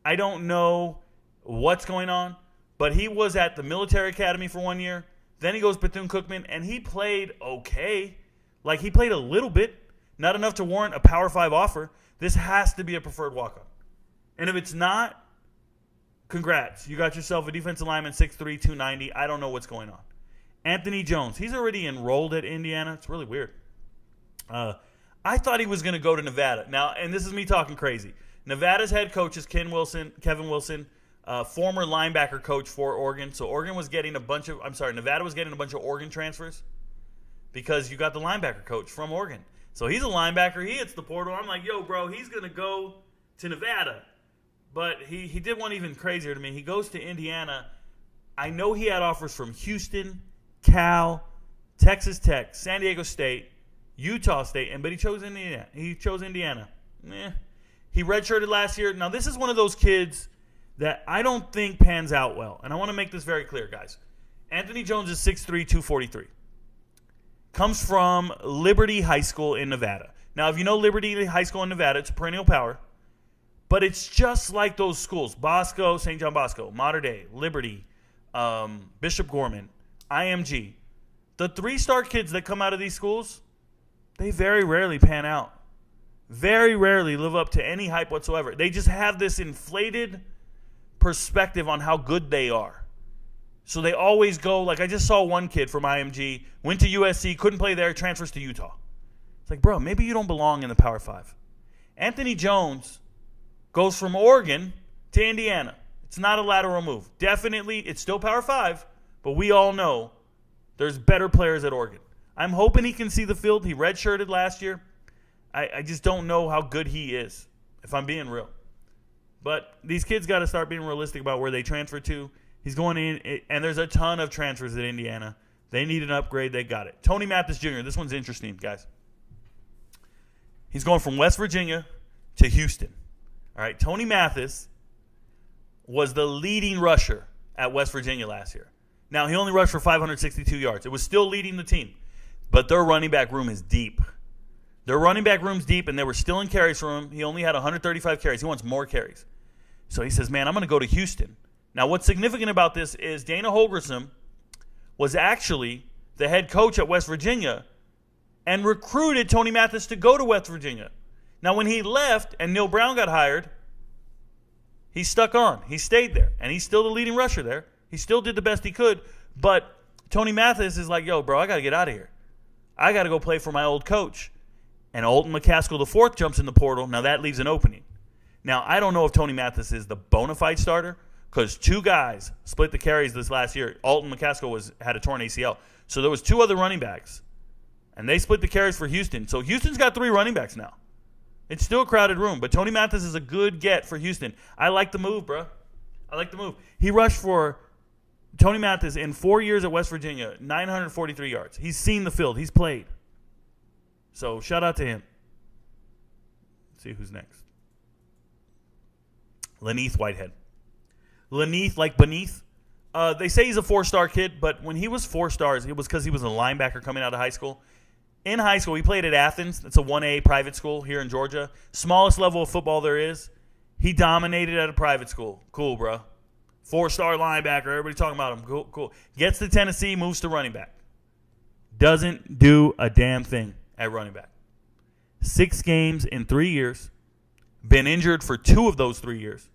I don't know what's going on, but he was at the military academy for 1 year. Then he goes Bethune-Cookman, and he played okay. Like, he played a little bit, not enough to warrant a Power 5 offer. This has to be a preferred walk-on. And if it's not, congrats. You got yourself a defensive lineman, 6'3", 290. I don't know what's going on. Anthony Jones. He's already enrolled at Indiana. It's really weird. I thought he was going to go to Nevada. Now, and this is me talking crazy. Nevada's head coach is Kevin Wilson, former linebacker coach for Oregon. So Nevada was getting a bunch of Oregon transfers because you got the linebacker coach from Oregon. So he's a linebacker. He hits the portal. I'm like, yo, bro, he's going to go to Nevada. But he did one even crazier to me. He goes to Indiana. I know he had offers from Houston, Cal, Texas Tech, San Diego State, Utah State, but he chose Indiana. He redshirted last year. Now, this is one of those kids that I don't think pans out well. And I want to make this very clear, guys. Anthony Jones is 6'3", 243. Comes from Liberty High School in Nevada. Now, if you know Liberty High School in Nevada, it's a perennial power. But it's just like those schools. Bosco, St. John Bosco, Mater Dei, Liberty, Bishop Gorman, IMG. The 3-star kids that come out of these schools, they very rarely pan out. Very rarely live up to any hype whatsoever. They just have this inflated perspective on how good they are. So they always go, like I just saw one kid from IMG, went to USC, couldn't play there, transfers to Utah. It's like, bro, maybe you don't belong in the Power 5. Anthony Jones goes from Oregon to Indiana. It's not a lateral move. Definitely, it's still Power 5, but we all know there's better players at Oregon. I'm hoping he can see the field. He redshirted last year. I just don't know how good he is, if I'm being real. But these kids got to start being realistic about where they transfer to. He's going in, and there's a ton of transfers at Indiana. They need an upgrade. They got it. Tony Mathis Jr., this one's interesting, guys. He's going from West Virginia to Houston. All right, Tony Mathis was the leading rusher at West Virginia last year. Now, he only rushed for 562 yards. It was still leading the team. But their running back room is deep. Their running back room's deep, and they were still in carries for him. He only had 135 carries. He wants more carries. So he says, man, I'm going to go to Houston. Now, what's significant about this is Dana Holgorsen was actually the head coach at West Virginia and recruited Tony Mathis to go to West Virginia. Now, when he left and Neil Brown got hired, he stuck on. He stayed there, and he's still the leading rusher there. He still did the best he could, but Tony Mathis is like, yo, bro, I got to get out of here. I got to go play for my old coach. And Alton McCaskill IV jumps in the portal. Now, that leaves an opening. Now, I don't know if Tony Mathis is the bona fide starter because 2 guys split the carries this last year. Alton McCaskill had a torn ACL. So there was 2 other running backs, and they split the carries for Houston. So Houston's got 3 running backs now. It's still a crowded room, but Tony Mathis is a good get for Houston. I like the move, bro. I like the move. He rushed for Tony Mathis in 4 years at West Virginia, 943 yards. He's seen the field. He's played. So shout out to him. Let's see who's next. Laneith Whitehead. Laneith, like beneath. They say he's a 4-star kid, but when he was 4 stars, it was because he was a linebacker coming out of high school. In high school, he played at Athens. It's a 1A private school here in Georgia. Smallest level of football there is. He dominated at a private school. Cool, bro. 4-star linebacker. Everybody talking about him. Cool. Gets to Tennessee, moves to running back. Doesn't do a damn thing at running back. 6 games in 3 years. Been injured for 2 of those 3 years.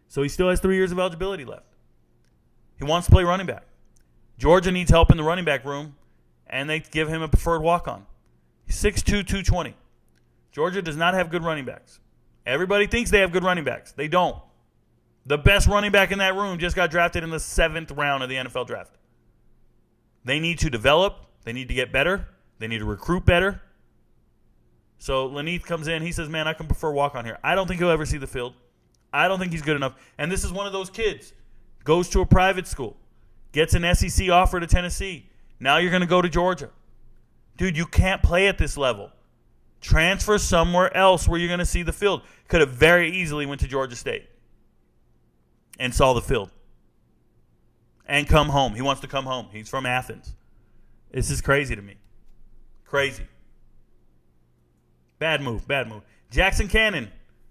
So he still has 3 years of eligibility left. He wants to play running back. Georgia needs help in the running back room, and they give him a preferred walk-on. He's 6'2", 220. Georgia does not have good running backs. Everybody thinks they have good running backs. They don't. The best running back in that room just got drafted in the 7th round of the NFL draft. They need to develop. They need to get better. They need to recruit better. So Laneith comes in. He says, man, I can prefer walk-on here. I don't think he'll ever see the field. I don't think he's good enough. And this is one of those kids. Goes to a private school. Gets an SEC offer to Tennessee. Now you're going to go to Georgia. Dude, you can't play at this level. Transfer somewhere else where you're going to see the field. Could have very easily went to Georgia State and saw the field. And come home. He wants to come home. He's from Athens. This is crazy to me. Crazy. Bad move. Jackson Cannon,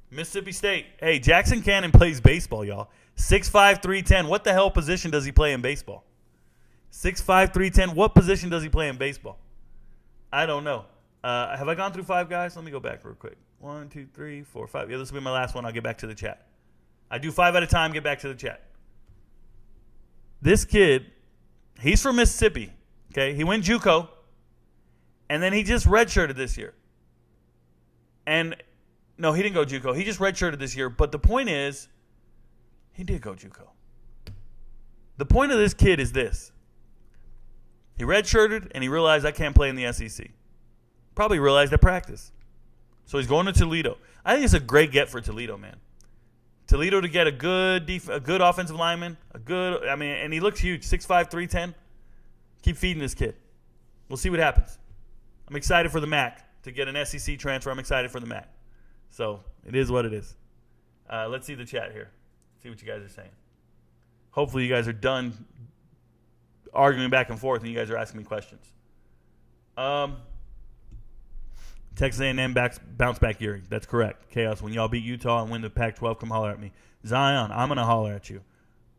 Mississippi State. Hey, Jackson Cannon plays baseball, y'all. 6'5", 310. What the hell position does he play in baseball? 6'5", 310. What position does he play in baseball? I don't know. Have I gone through 5 guys? Let me go back real quick. 1, 2, 3, 4, 5. Yeah, this will be my last one. I'll get back to the chat. I do 5 at a time, get back to the chat. This kid, he's from Mississippi. Okay, he went JUCO, and then he just redshirted this year. And no, he didn't go JUCO. He just redshirted this year. But the point is, he did go JUCO. The point of this kid is this. He redshirted, and he realized I can't play in the SEC. Probably realized at practice. So he's going to Toledo. I think it's a great get for Toledo, man. Toledo to get a good offensive lineman, and he looks huge, 6'5", 310. Keep feeding this kid. We'll see what happens. I'm excited for the MAC to get an SEC transfer. I'm excited for the MAC. So it is what it is. Let's see the chat here. See what you guys are saying. Hopefully you guys are done arguing back and forth and you guys are asking me questions. Texas A&M bounce back year. That's correct. Chaos. When y'all beat Utah and win the Pac-12, come holler at me. Zion, I'm gonna holler at you.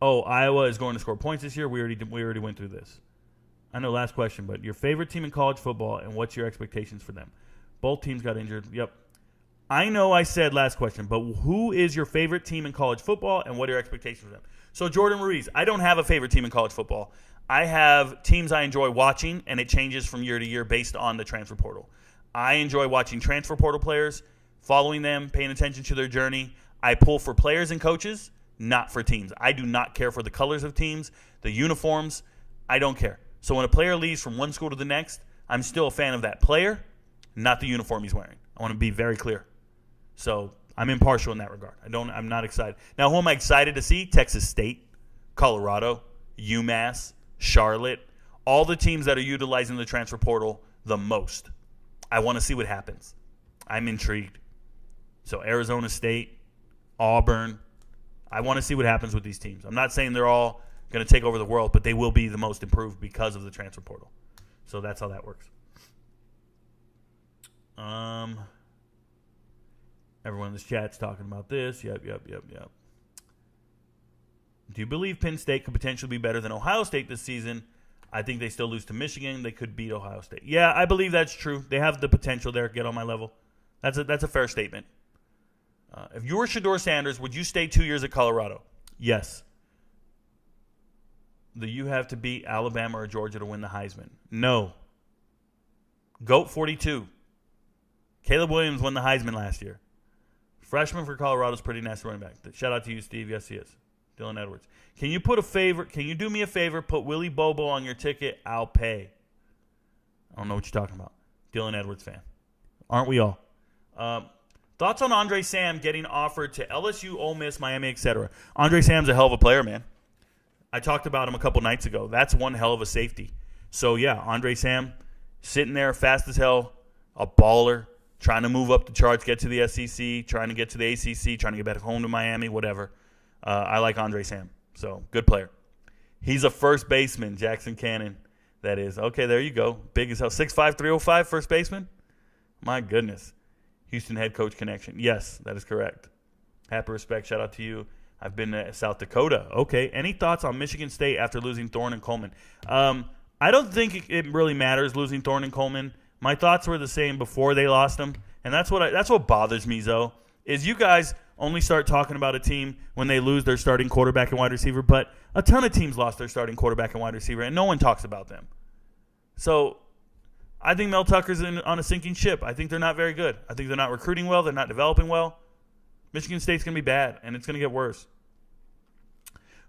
Oh, Iowa is going to score points this year. We already went through this. I know, last question, but your favorite team in college football and what's your expectations for them? Both teams got injured. Yep. I know I said last question, but who is your favorite team in college football, and what are your expectations for them? So Jordan Ruiz, I don't have a favorite team in college football. I have teams I enjoy watching, and it changes from year to year based on the transfer portal. I enjoy watching transfer portal players, following them, paying attention to their journey. I pull for players and coaches, not for teams. I do not care for the colors of teams, the uniforms. I don't care. So when a player leaves from one school to the next, I'm still a fan of that player, not the uniform he's wearing. I want to be very clear. So I'm impartial in that regard. I'm not excited. Now, who am I excited to see? Texas State, Colorado, UMass, Charlotte, all the teams that are utilizing the transfer portal the most. I want to see what happens. I'm intrigued. So Arizona State, Auburn, I want to see what happens with these teams. I'm not saying they're all going to take over the world, but they will be the most improved because of the transfer portal. So that's how that works. Everyone in this chat's talking about this. Yep. Do you believe Penn State could potentially be better than Ohio State this season? I think they still lose to Michigan. They could beat Ohio State. Yeah, I believe that's true. They have the potential there. Get on my level. That's a fair statement. If you were Shedeur Sanders, would you stay 2 years at Colorado? Yes. Do you have to beat Alabama or Georgia to win the Heisman? No. GOAT 42. Caleb Williams won the Heisman last year. Freshman for Colorado is pretty nasty running back. Shout out to you, Steve. Yes, he is. Dylan Edwards. Can you do me a favor? Put Willie Bobo on your ticket. I'll pay. I don't know what you're talking about. Dylan Edwards fan. Aren't we all? Thoughts on Andre Sam getting offered to LSU, Ole Miss, Miami, etc. Andre Sam's a hell of a player, man. I talked about him a couple nights ago. That's one hell of a safety. So, yeah, Andre Sam, sitting there fast as hell, a baller, trying to move up the charts, get to the SEC, trying to get to the ACC, trying to get back home to Miami, whatever. I like Andre Sam. So, good player. He's a first baseman, Jackson Cannon, that is. Okay, there you go. Big as hell. 6'5", 305, first baseman? My goodness. Houston head coach connection. Yes, that is correct. Happy respect. Shout out to you. I've been to South Dakota. Okay. Any thoughts on Michigan State after losing Thorne and Coleman? I don't think it really matters losing Thorne and Coleman. My thoughts were the same before they lost them, and that's what bothers me, Zoe, is you guys only start talking about a team when they lose their starting quarterback and wide receiver, but a ton of teams lost their starting quarterback and wide receiver, and no one talks about them. So I think Mel Tucker's on a sinking ship. I think they're not very good. I think they're not recruiting well. They're not developing well. Michigan State's going to be bad, and it's going to get worse.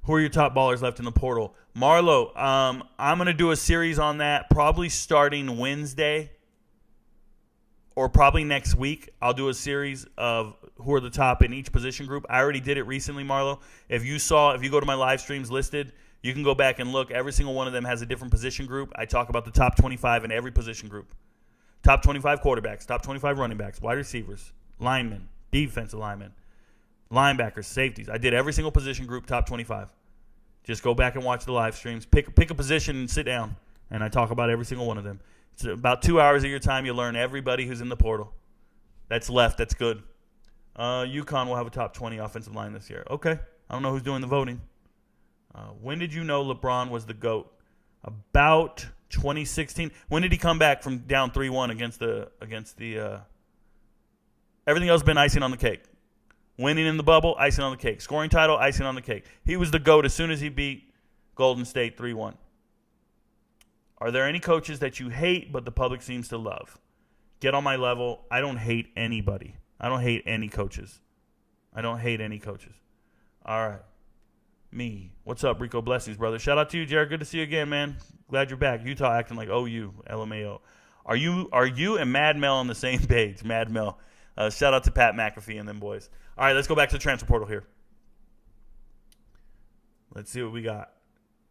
Who are your top ballers left in the portal? Marlo, I'm going to do a series on that probably starting Wednesday or probably next week. I'll do a series of who are the top in each position group. I already did it recently, Marlo. If you go to my live streams listed, you can go back and look. Every single one of them has a different position group. I talk about the top 25 in every position group. Top 25 quarterbacks, top 25 running backs, wide receivers, linemen, defensive linemen, linebackers, safeties. I did every single position group, top 25. Just go back and watch the live streams. Pick a position and sit down, and I talk about every single one of them. It's about 2 hours of your time. You learn everybody who's in the portal. That's left. That's good. UConn will have a top 20 offensive line this year. Okay. I don't know who's doing the voting. When did you know LeBron was the GOAT? About 2016. When did he come back from down 3-1 against the everything else been icing on the cake. Winning in the bubble, icing on the cake. Scoring title, icing on the cake. He was the GOAT as soon as he beat Golden State 3-1. Are there any coaches that you hate but the public seems to love? Get on my level. I don't hate anybody. I don't hate any coaches. All right. Me. What's up, Rico? Blessings, brother. Shout out to you, Jared. Good to see you again, man. Glad you're back. Utah acting like OU, LMAO. Are you and Mad Mel on the same page? Mad Mel. Shout out to Pat McAfee and them boys. All right, let's go back to the transfer portal here. Let's see what we got.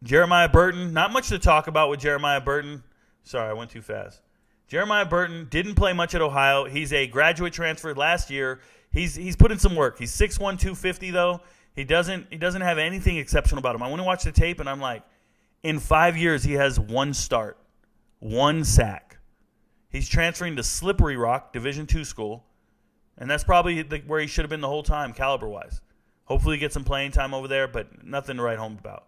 Jeremiah Burton. Not much to talk about with Jeremiah Burton. Sorry, I went too fast. Jeremiah Burton didn't play much at Ohio. He's a graduate transfer last year. He's put in some work. He's 6'1", 250, though. He doesn't have anything exceptional about him. I went and watched the tape, and I'm like, in 5 years, he has one start, one sack. He's transferring to Slippery Rock, Division II school, and that's probably where he should have been the whole time, caliber-wise. Hopefully he gets some playing time over there, but nothing to write home about.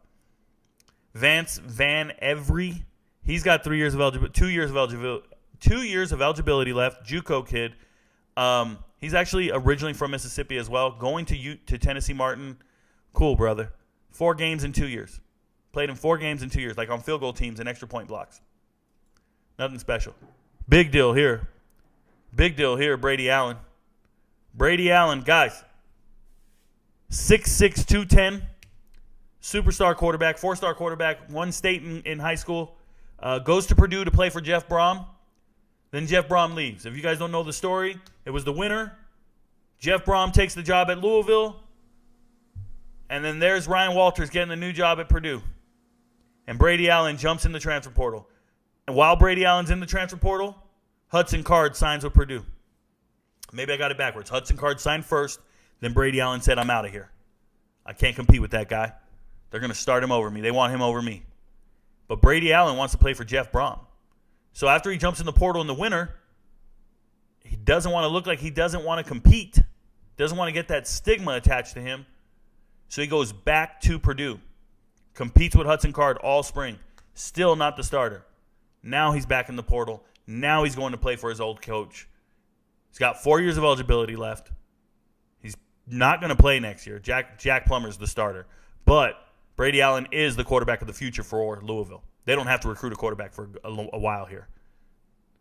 Vance Van Every, he's got 2 years of eligibility left. JUCO kid. He's actually originally from Mississippi as well. Going to Tennessee Martin, cool, brother. 4 games in 2 years. Played in 4 games in 2 years, like on field goal teams and extra point blocks. Nothing special. Big deal here. Big deal here, Brady Allen. Brady Allen, guys. 6'6", 210. Superstar quarterback, 4-star quarterback, won state in high school. Goes to Purdue to play for Jeff Brom. Then Jeff Brom leaves. If you guys don't know the story, it was the winter. Jeff Brom takes the job at Louisville. And then there's Ryan Walters getting the new job at Purdue. And Brady Allen jumps in the transfer portal. And while Brady Allen's in the transfer portal, Hudson Card signs with Purdue. Maybe I got it backwards. Hudson Card signed first. Then Brady Allen said, I'm out of here. I can't compete with that guy. They're going to start him over me. They want him over me. But Brady Allen wants to play for Jeff Brom. So after he jumps in the portal in the winter, he doesn't want to look like he doesn't want to compete. Doesn't want to get that stigma attached to him. So he goes back to Purdue. Competes with Hudson Card all spring. Still not the starter. Now he's back in the portal. Now he's going to play for his old coach. He's got 4 years of eligibility left. He's not going to play next year. Jack Plummer's the starter. But Brady Allen is the quarterback of the future for Louisville. They don't have to recruit a quarterback for a while here.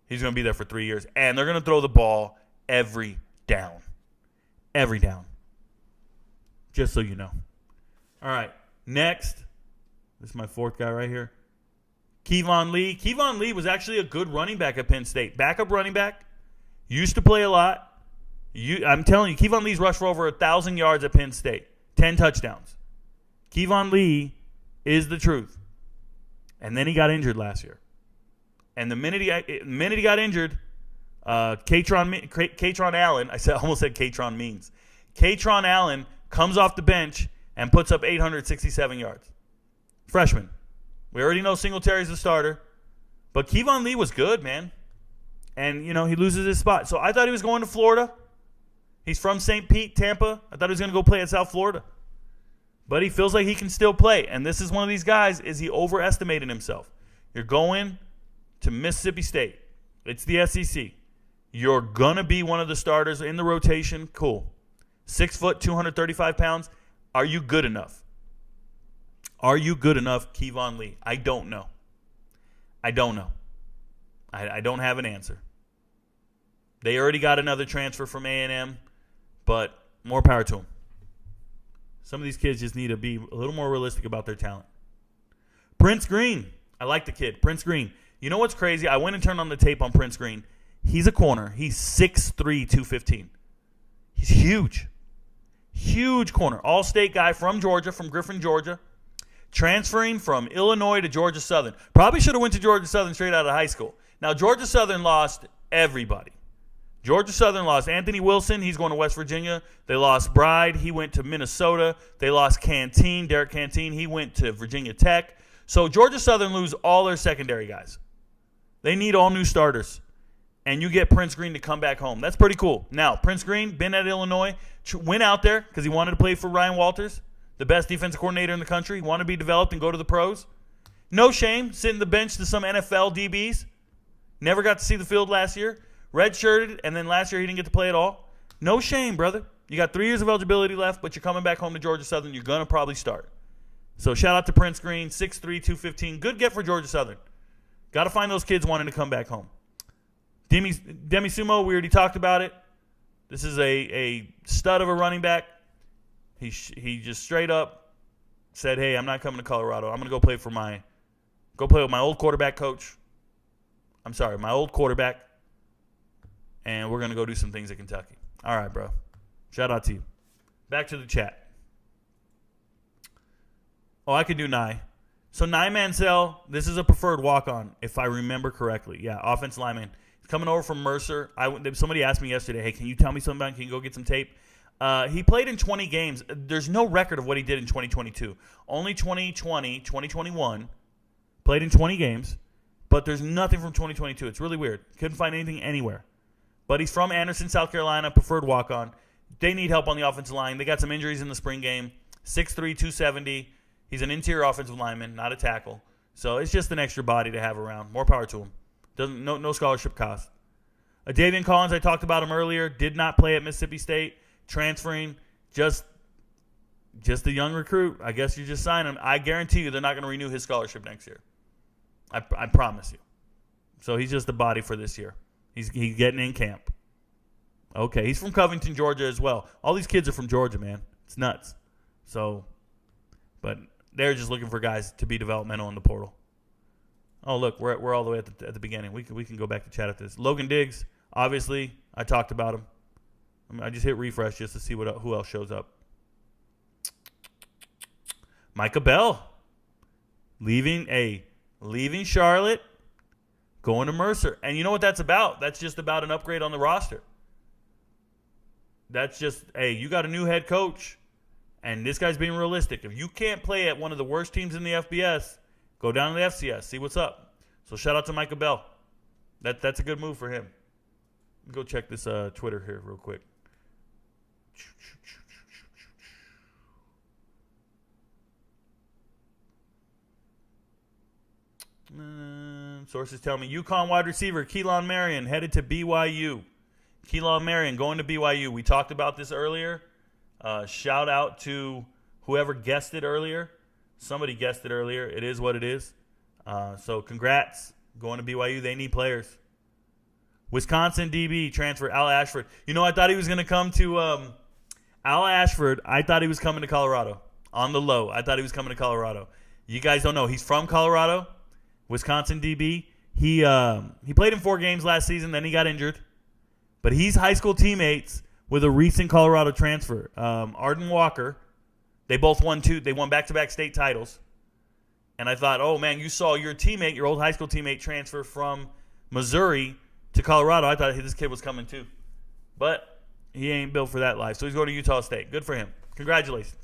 He's going to be there for 3 years. And they're going to throw the ball every down. Every down. Just so you know. All right. Next. This is my 4th guy right here. Keelan Lee. Keelan Lee was actually a good running back at Penn State. Backup running back. Used to play a lot. I'm telling you, Keelan Lee's rushed for over 1,000 yards at Penn State. 10 touchdowns. Keelan Lee is the truth. And then he got injured last year. And the minute he got injured, Katron Allen, almost said Katron Means. Katron Allen comes off the bench and puts up 867 yards. Freshman. We already know Singletary's the starter. But Keelan Lee was good, man. And, he loses his spot. So I thought he was going to Florida. He's from St. Pete, Tampa. I thought he was going to go play at South Florida. But he feels like he can still play. And this is one of these guys, is he overestimated himself. You're going to Mississippi State. It's the SEC. You're going to be one of the starters in the rotation. Cool. 6 foot, 235 pounds. Are you good enough? Are you good enough, Keelan Lee? I don't know. I don't know. I don't have an answer. They already got another transfer from A&M, but more power to them. Some of these kids just need to be a little more realistic about their talent. Prince Green. I like the kid. Prince Green. You know what's crazy? I went and turned on the tape on Prince Green. He's a corner. He's 6'3", 215. He's huge. Huge corner. All-state guy from Georgia, from Griffin, Georgia. Transferring from Illinois to Georgia Southern. Probably should have went to Georgia Southern straight out of high school. Now, Georgia Southern lost everybody. Georgia Southern lost Anthony Wilson. He's going to West Virginia. They lost Bride. He went to Minnesota. They lost Canteen, Derek Canteen. He went to Virginia Tech. So Georgia Southern lose all their secondary guys. They need all new starters. And you get Prince Green to come back home. That's pretty cool. Now, Prince Green, been at Illinois, went out there because he wanted to play for Ryan Walters, the best defensive coordinator in the country, wanted to be developed and go to the pros. No shame, sitting the bench to some NFL DBs. Never got to see the field last year. Redshirted, and then last year he didn't get to play at all. No shame, brother. You got 3 years of eligibility left, but you're coming back home to Georgia Southern. You're going to probably start. So shout out to Prince Green, 6'3", 215. Good get for Georgia Southern. Got to find those kids wanting to come back home. Demi Sumo, we already talked about it. This is a stud of a running back. He just straight up said, hey, I'm not coming to Colorado. I'm going to go play with my old quarterback coach. I'm sorry, my old quarterback. And we're going to go do some things at Kentucky. All right, bro. Shout out to you. Back to the chat. Oh, I could do Nye. So Nye Mansell, this is a preferred walk-on, if I remember correctly. Yeah, offensive lineman. He's coming over from Mercer. Somebody asked me yesterday, hey, can you tell me something about him? Can you go get some tape? He played in 20 games. There's no record of what he did in 2022. Only 2020, 2021. Played in 20 games. But there's nothing from 2022. It's really weird. Couldn't find anything anywhere. But he's from Anderson, South Carolina, preferred walk-on. They need help on the offensive line. They got some injuries in the spring game. 6'3", 270. He's an interior offensive lineman, not a tackle. So it's just an extra body to have around. More power to him. No scholarship cost. Davian Collins, I talked about him earlier, did not play at Mississippi State, transferring, just a young recruit. I guess you just sign him. I guarantee you they're not going to renew his scholarship next year. I promise you. So he's just a body for this year. He's getting in camp. Okay, he's from Covington, Georgia as well. All these kids are from Georgia, man. It's nuts. So, but they're just looking for guys to be developmental in the portal. Oh, look, we're all the way at the beginning. We can go back to chat after this. Logan Diggs, obviously, I talked about him. I just hit refresh just to see who else shows up. Micah Bell, leaving Charlotte, going to Mercer. And you know what that's about? That's just about an upgrade on the roster. That's just, hey, you got a new head coach, and this guy's being realistic. If you can't play at one of the worst teams in the FBS, go down to the FCS, see what's up. So shout out to Micah Bell. That's a good move for him. Go check this Twitter here real quick. Sources tell me UConn wide receiver Keelan Marion headed to BYU. Keelan Marion going to BYU. We talked about this earlier. Shout out to whoever guessed it earlier. Somebody guessed it earlier. It is what it is. So congrats. Going to BYU. They need players. Wisconsin DB transfer Al Ashford. You know, I thought he was going to come to Al Ashford. I thought he was coming to Colorado. On the low. I thought he was coming to Colorado. You guys don't know. He's from Colorado. Wisconsin DB. He played in 4 games last season. Then he got injured. But he's high school teammates with a recent Colorado transfer. Arden Walker. They both won They won back-to-back state titles. And I thought, oh, man, you saw your teammate, your old high school teammate, transfer from Missouri to Colorado. I thought this kid was coming too. But he ain't built for that life. So he's going to Utah State. Good for him. Congratulations.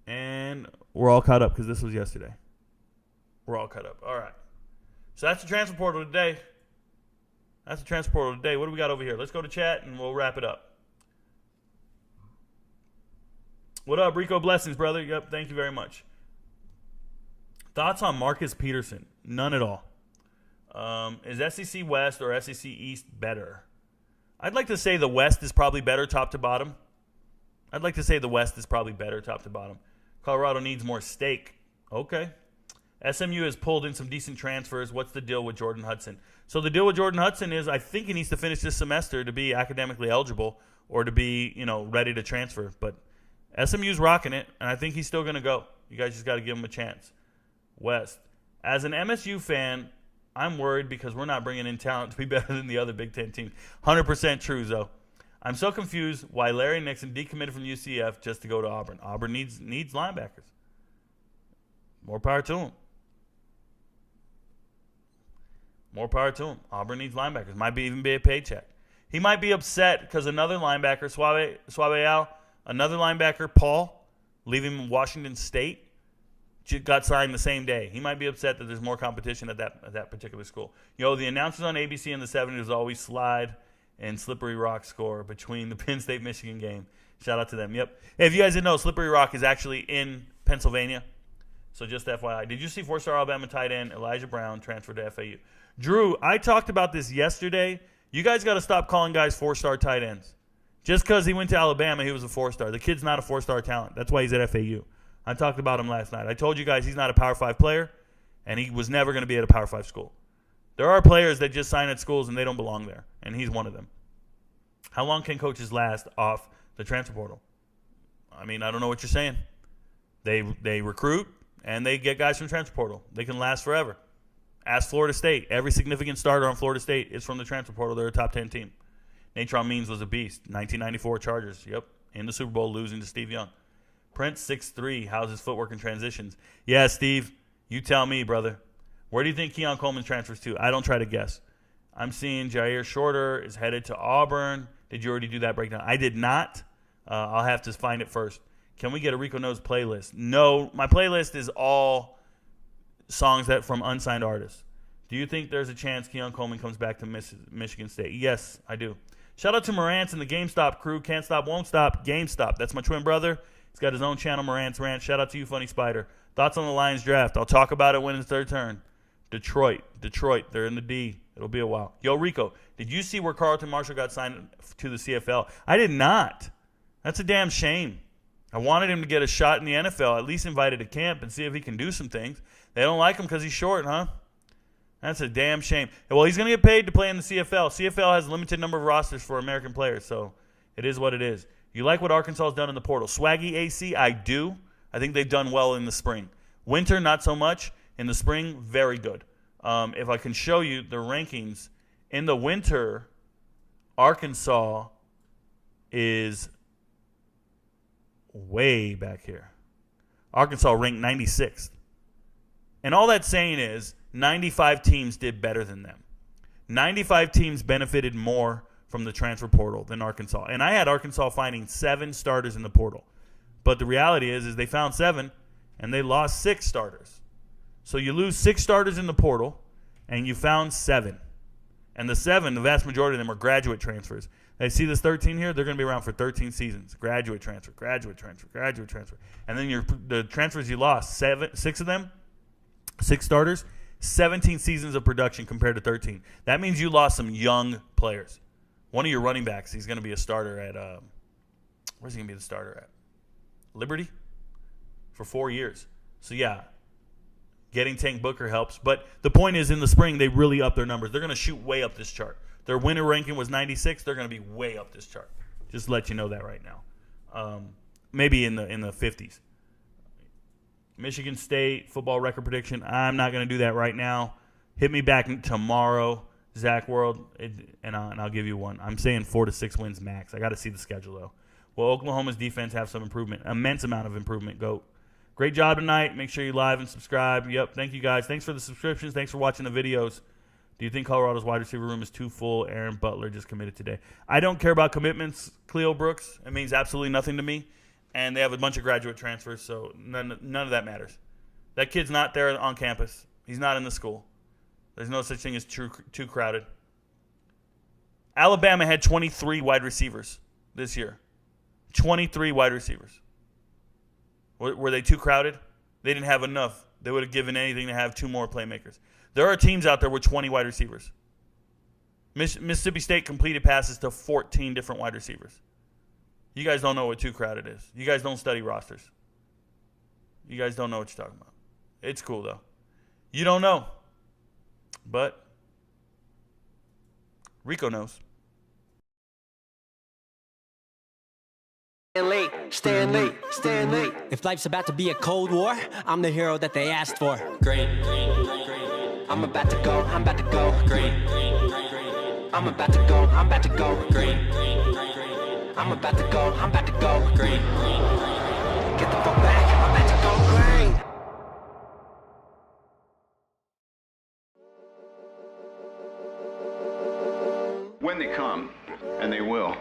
And we're all caught up because this was yesterday. We're all caught up. All right. So that's the transfer portal today. What do we got over here? Let's go to chat and we'll wrap it up. What up, Rico? Blessings, brother. Yep, thank you very much. Thoughts on Marcus Peterson? None at all. Is SEC West or SEC East better? I'd like to say the West is probably better top to bottom. Colorado needs more steak. Okay. SMU has pulled in some decent transfers. What's the deal with Jordan Hudson? So the deal with Jordan Hudson is I think he needs to finish this semester to be academically eligible or to be, ready to transfer. But SMU's rocking it, and I think he's still going to go. You guys just got to give him a chance. West. As an MSU fan, I'm worried because we're not bringing in talent to be better than the other Big Ten teams. 100% true, though. I'm so confused why Larry Nixon decommitted from UCF just to go to Auburn. Auburn needs linebackers. More power to him. Auburn needs linebackers. Might even be a paycheck. He might be upset because another linebacker, Suave Al, another linebacker, Paul, leaving Washington State, got signed the same day. He might be upset that there's more competition at that particular school. The announcers on ABC in the 70s always slide and Slippery Rock score between the Penn State-Michigan game. Shout out to them. Yep. Hey, if you guys didn't know, Slippery Rock is actually in Pennsylvania. So just FYI. Did you see 4-star Alabama tight end Elijah Brown transferred to FAU? Drew, I talked about this yesterday. You guys got to stop calling guys 4-star tight ends. Just because he went to Alabama, he was a 4-star. The kid's not a 4-star talent. That's why he's at FAU. I talked about him last night. I told you guys he's not a Power 5 player, and he was never going to be at a Power 5 school. There are players that just sign at schools, and they don't belong there, and he's one of them. How long can coaches last off the transfer portal? I mean, I don't know what you're saying. They recruit, and they get guys from transfer portal. They can last forever. Ask Florida State. Every significant starter on Florida State is from the transfer portal. They're a top 10 team. Natron Means was a beast. 1994 Chargers. Yep. In the Super Bowl, losing to Steve Young. Prince 6'3". How's his footwork and transitions? Yeah, Steve, you tell me, brother. Where do you think Keon Coleman transfers to? I don't try to guess. I'm seeing Jair Shorter is headed to Auburn. Did you already do that breakdown? I did not. I'll have to find it first. Can we get a Rico Knows playlist? No, my playlist is all songs that from unsigned artists. Do you think there's a chance Keon Coleman comes back to Michigan State? Yes, I do. Shout out to Morantz and the GameStop crew. Can't stop, won't stop. GameStop. That's my twin brother. He's got his own channel, Morantz Rant. Shout out to you, Funny Spider. Thoughts on the Lions draft? I'll talk about it when it's their turn. Detroit. They're in the D. It'll be a while. Yo, Rico, did you see where Carlton Martial got signed to the CFL? I did not. That's a damn shame. I wanted him to get a shot in the NFL, at least invited to camp and see if he can do some things. They don't like him because he's short, huh? That's a damn shame. Well, he's going to get paid to play in the CFL. CFL has a limited number of rosters for American players, so it is what it is. You like what Arkansas has done in the portal. Swaggy AC, I do. I think they've done well in the spring. Winter, not so much. In the spring, very good. If I can show you the rankings, in the winter, Arkansas is way back here. Arkansas ranked 96th. And all that's saying is 95 teams did better than them. 95 teams benefited more from the transfer portal than Arkansas. And I had Arkansas finding 7 starters in the portal. But the reality is they found 7 and they lost 6 starters. So you lose 6 starters in the portal and you found 7. And the 7, the vast majority of them are graduate transfers. They see this 13 here, they're going to be around for 13 seasons. Graduate transfer, graduate transfer, graduate transfer. And then the transfers you lost, 6 of them, 6 starters, 17 seasons of production compared to 13. That means you lost some young players. One of your running backs, he's going to be a starter at, where's he going to be the starter at? Liberty? For 4 years. So, yeah, getting Tank Booker helps. But the point is, in the spring, they really up their numbers. They're going to shoot way up this chart. Their winter ranking was 96. They're going to be way up this chart. Just to let you know that right now. Maybe in the 50s. Michigan State football record prediction. I'm not going to do that right now. Hit me back tomorrow, Zach World, and I'll give you one. I'm saying 4 to 6 wins max. I got to see the schedule, though. Will Oklahoma's defense have some improvement? Immense amount of improvement, GOAT. Great job tonight. Make sure you like and subscribe. Yep, thank you, guys. Thanks for the subscriptions. Thanks for watching the videos. Do you think Colorado's wide receiver room is too full? Aaron Butler just committed today. I don't care about commitments, Cleo Brooks. It means absolutely nothing to me. And they have a bunch of graduate transfers, so none of that matters. That kid's not there on campus. He's not in the school. There's no such thing as too crowded. Alabama had 23 wide receivers this year. 23 wide receivers. Were they too crowded? They didn't have enough. They would have given anything to have 2 more playmakers. There are teams out there with 20 wide receivers. Mississippi State completed passes to 14 different wide receivers. You guys don't know what too crowded is. You guys don't study rosters. You guys don't know what you're talking about. It's cool, though. You don't know. But Rico knows. Stanley. If life's about to be a Cold War, I'm the hero that they asked for. Green. I'm about to go. Green. I'm about to go. Green. I'm about to go. Green. Get the fuck back. I'm about to go green. When they come, and they will,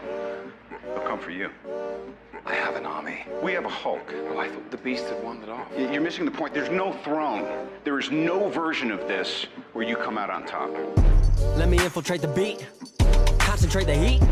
they'll come for you. I have an army. We have a Hulk. Oh, I thought the beast had wandered off. You're missing the point. There's no throne. There is no version of this where you come out on top. Let me infiltrate the beat. Concentrate the heat.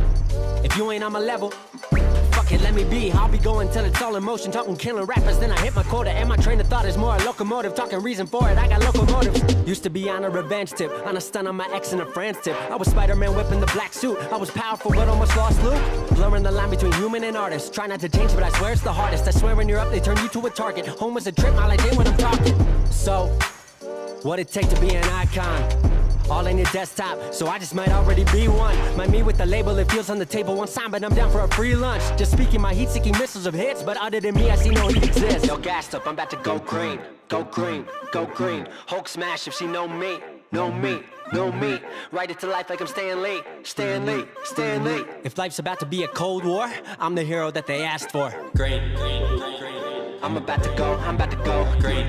If you ain't on my level, fuck it, let me be. I'll be going till it's all in motion. Talking killing rappers, then I hit my quota. And my train of thought is more a locomotive. Talking reason for it, I got locomotives. Used to be on a revenge tip. On a stun on my ex and a friend's tip. I was Spider-Man whipping the black suit. I was powerful but almost lost Luke. Blurring the line between human and artist. Try not to change, but I swear it's the hardest. I swear when you're up, they turn you to a target. Home was a trip, all I did when I'm talking. So, what it take to be an icon? All in your desktop, so I just might already be one. My me with the label, it feels on the table one sign, but I'm down for a free lunch. Just speaking my heat-seeking missiles of hits, but other than me, I see no heat exists. Yo, gassed up, I'm about to go green. Go green, go green. Hulk smash if she know me. Know me, know me. Write it to life like I'm Stanley. If life's about to be a Cold War, I'm the hero that they asked for. Green. I'm about to go. Green.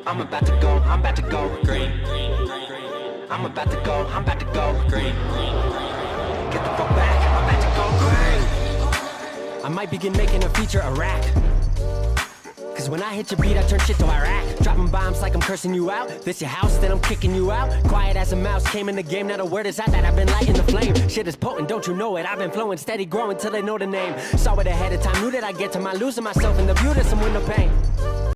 I'm about to go. Green. I'm about to go. Green. Get the fuck back. I'm about to go green. I might begin making a feature Iraq. Cause when I hit your beat, I turn shit to Iraq. Dropping bombs like I'm cursing you out. This your house, then I'm kicking you out. Quiet as a mouse, came in the game. Not a word is out that I've been lighting the flame. Shit is potent, don't you know it? I've been flowing, steady growing till they know the name. Saw it ahead of time, knew that I'd get to my losing myself in the view to some window pane.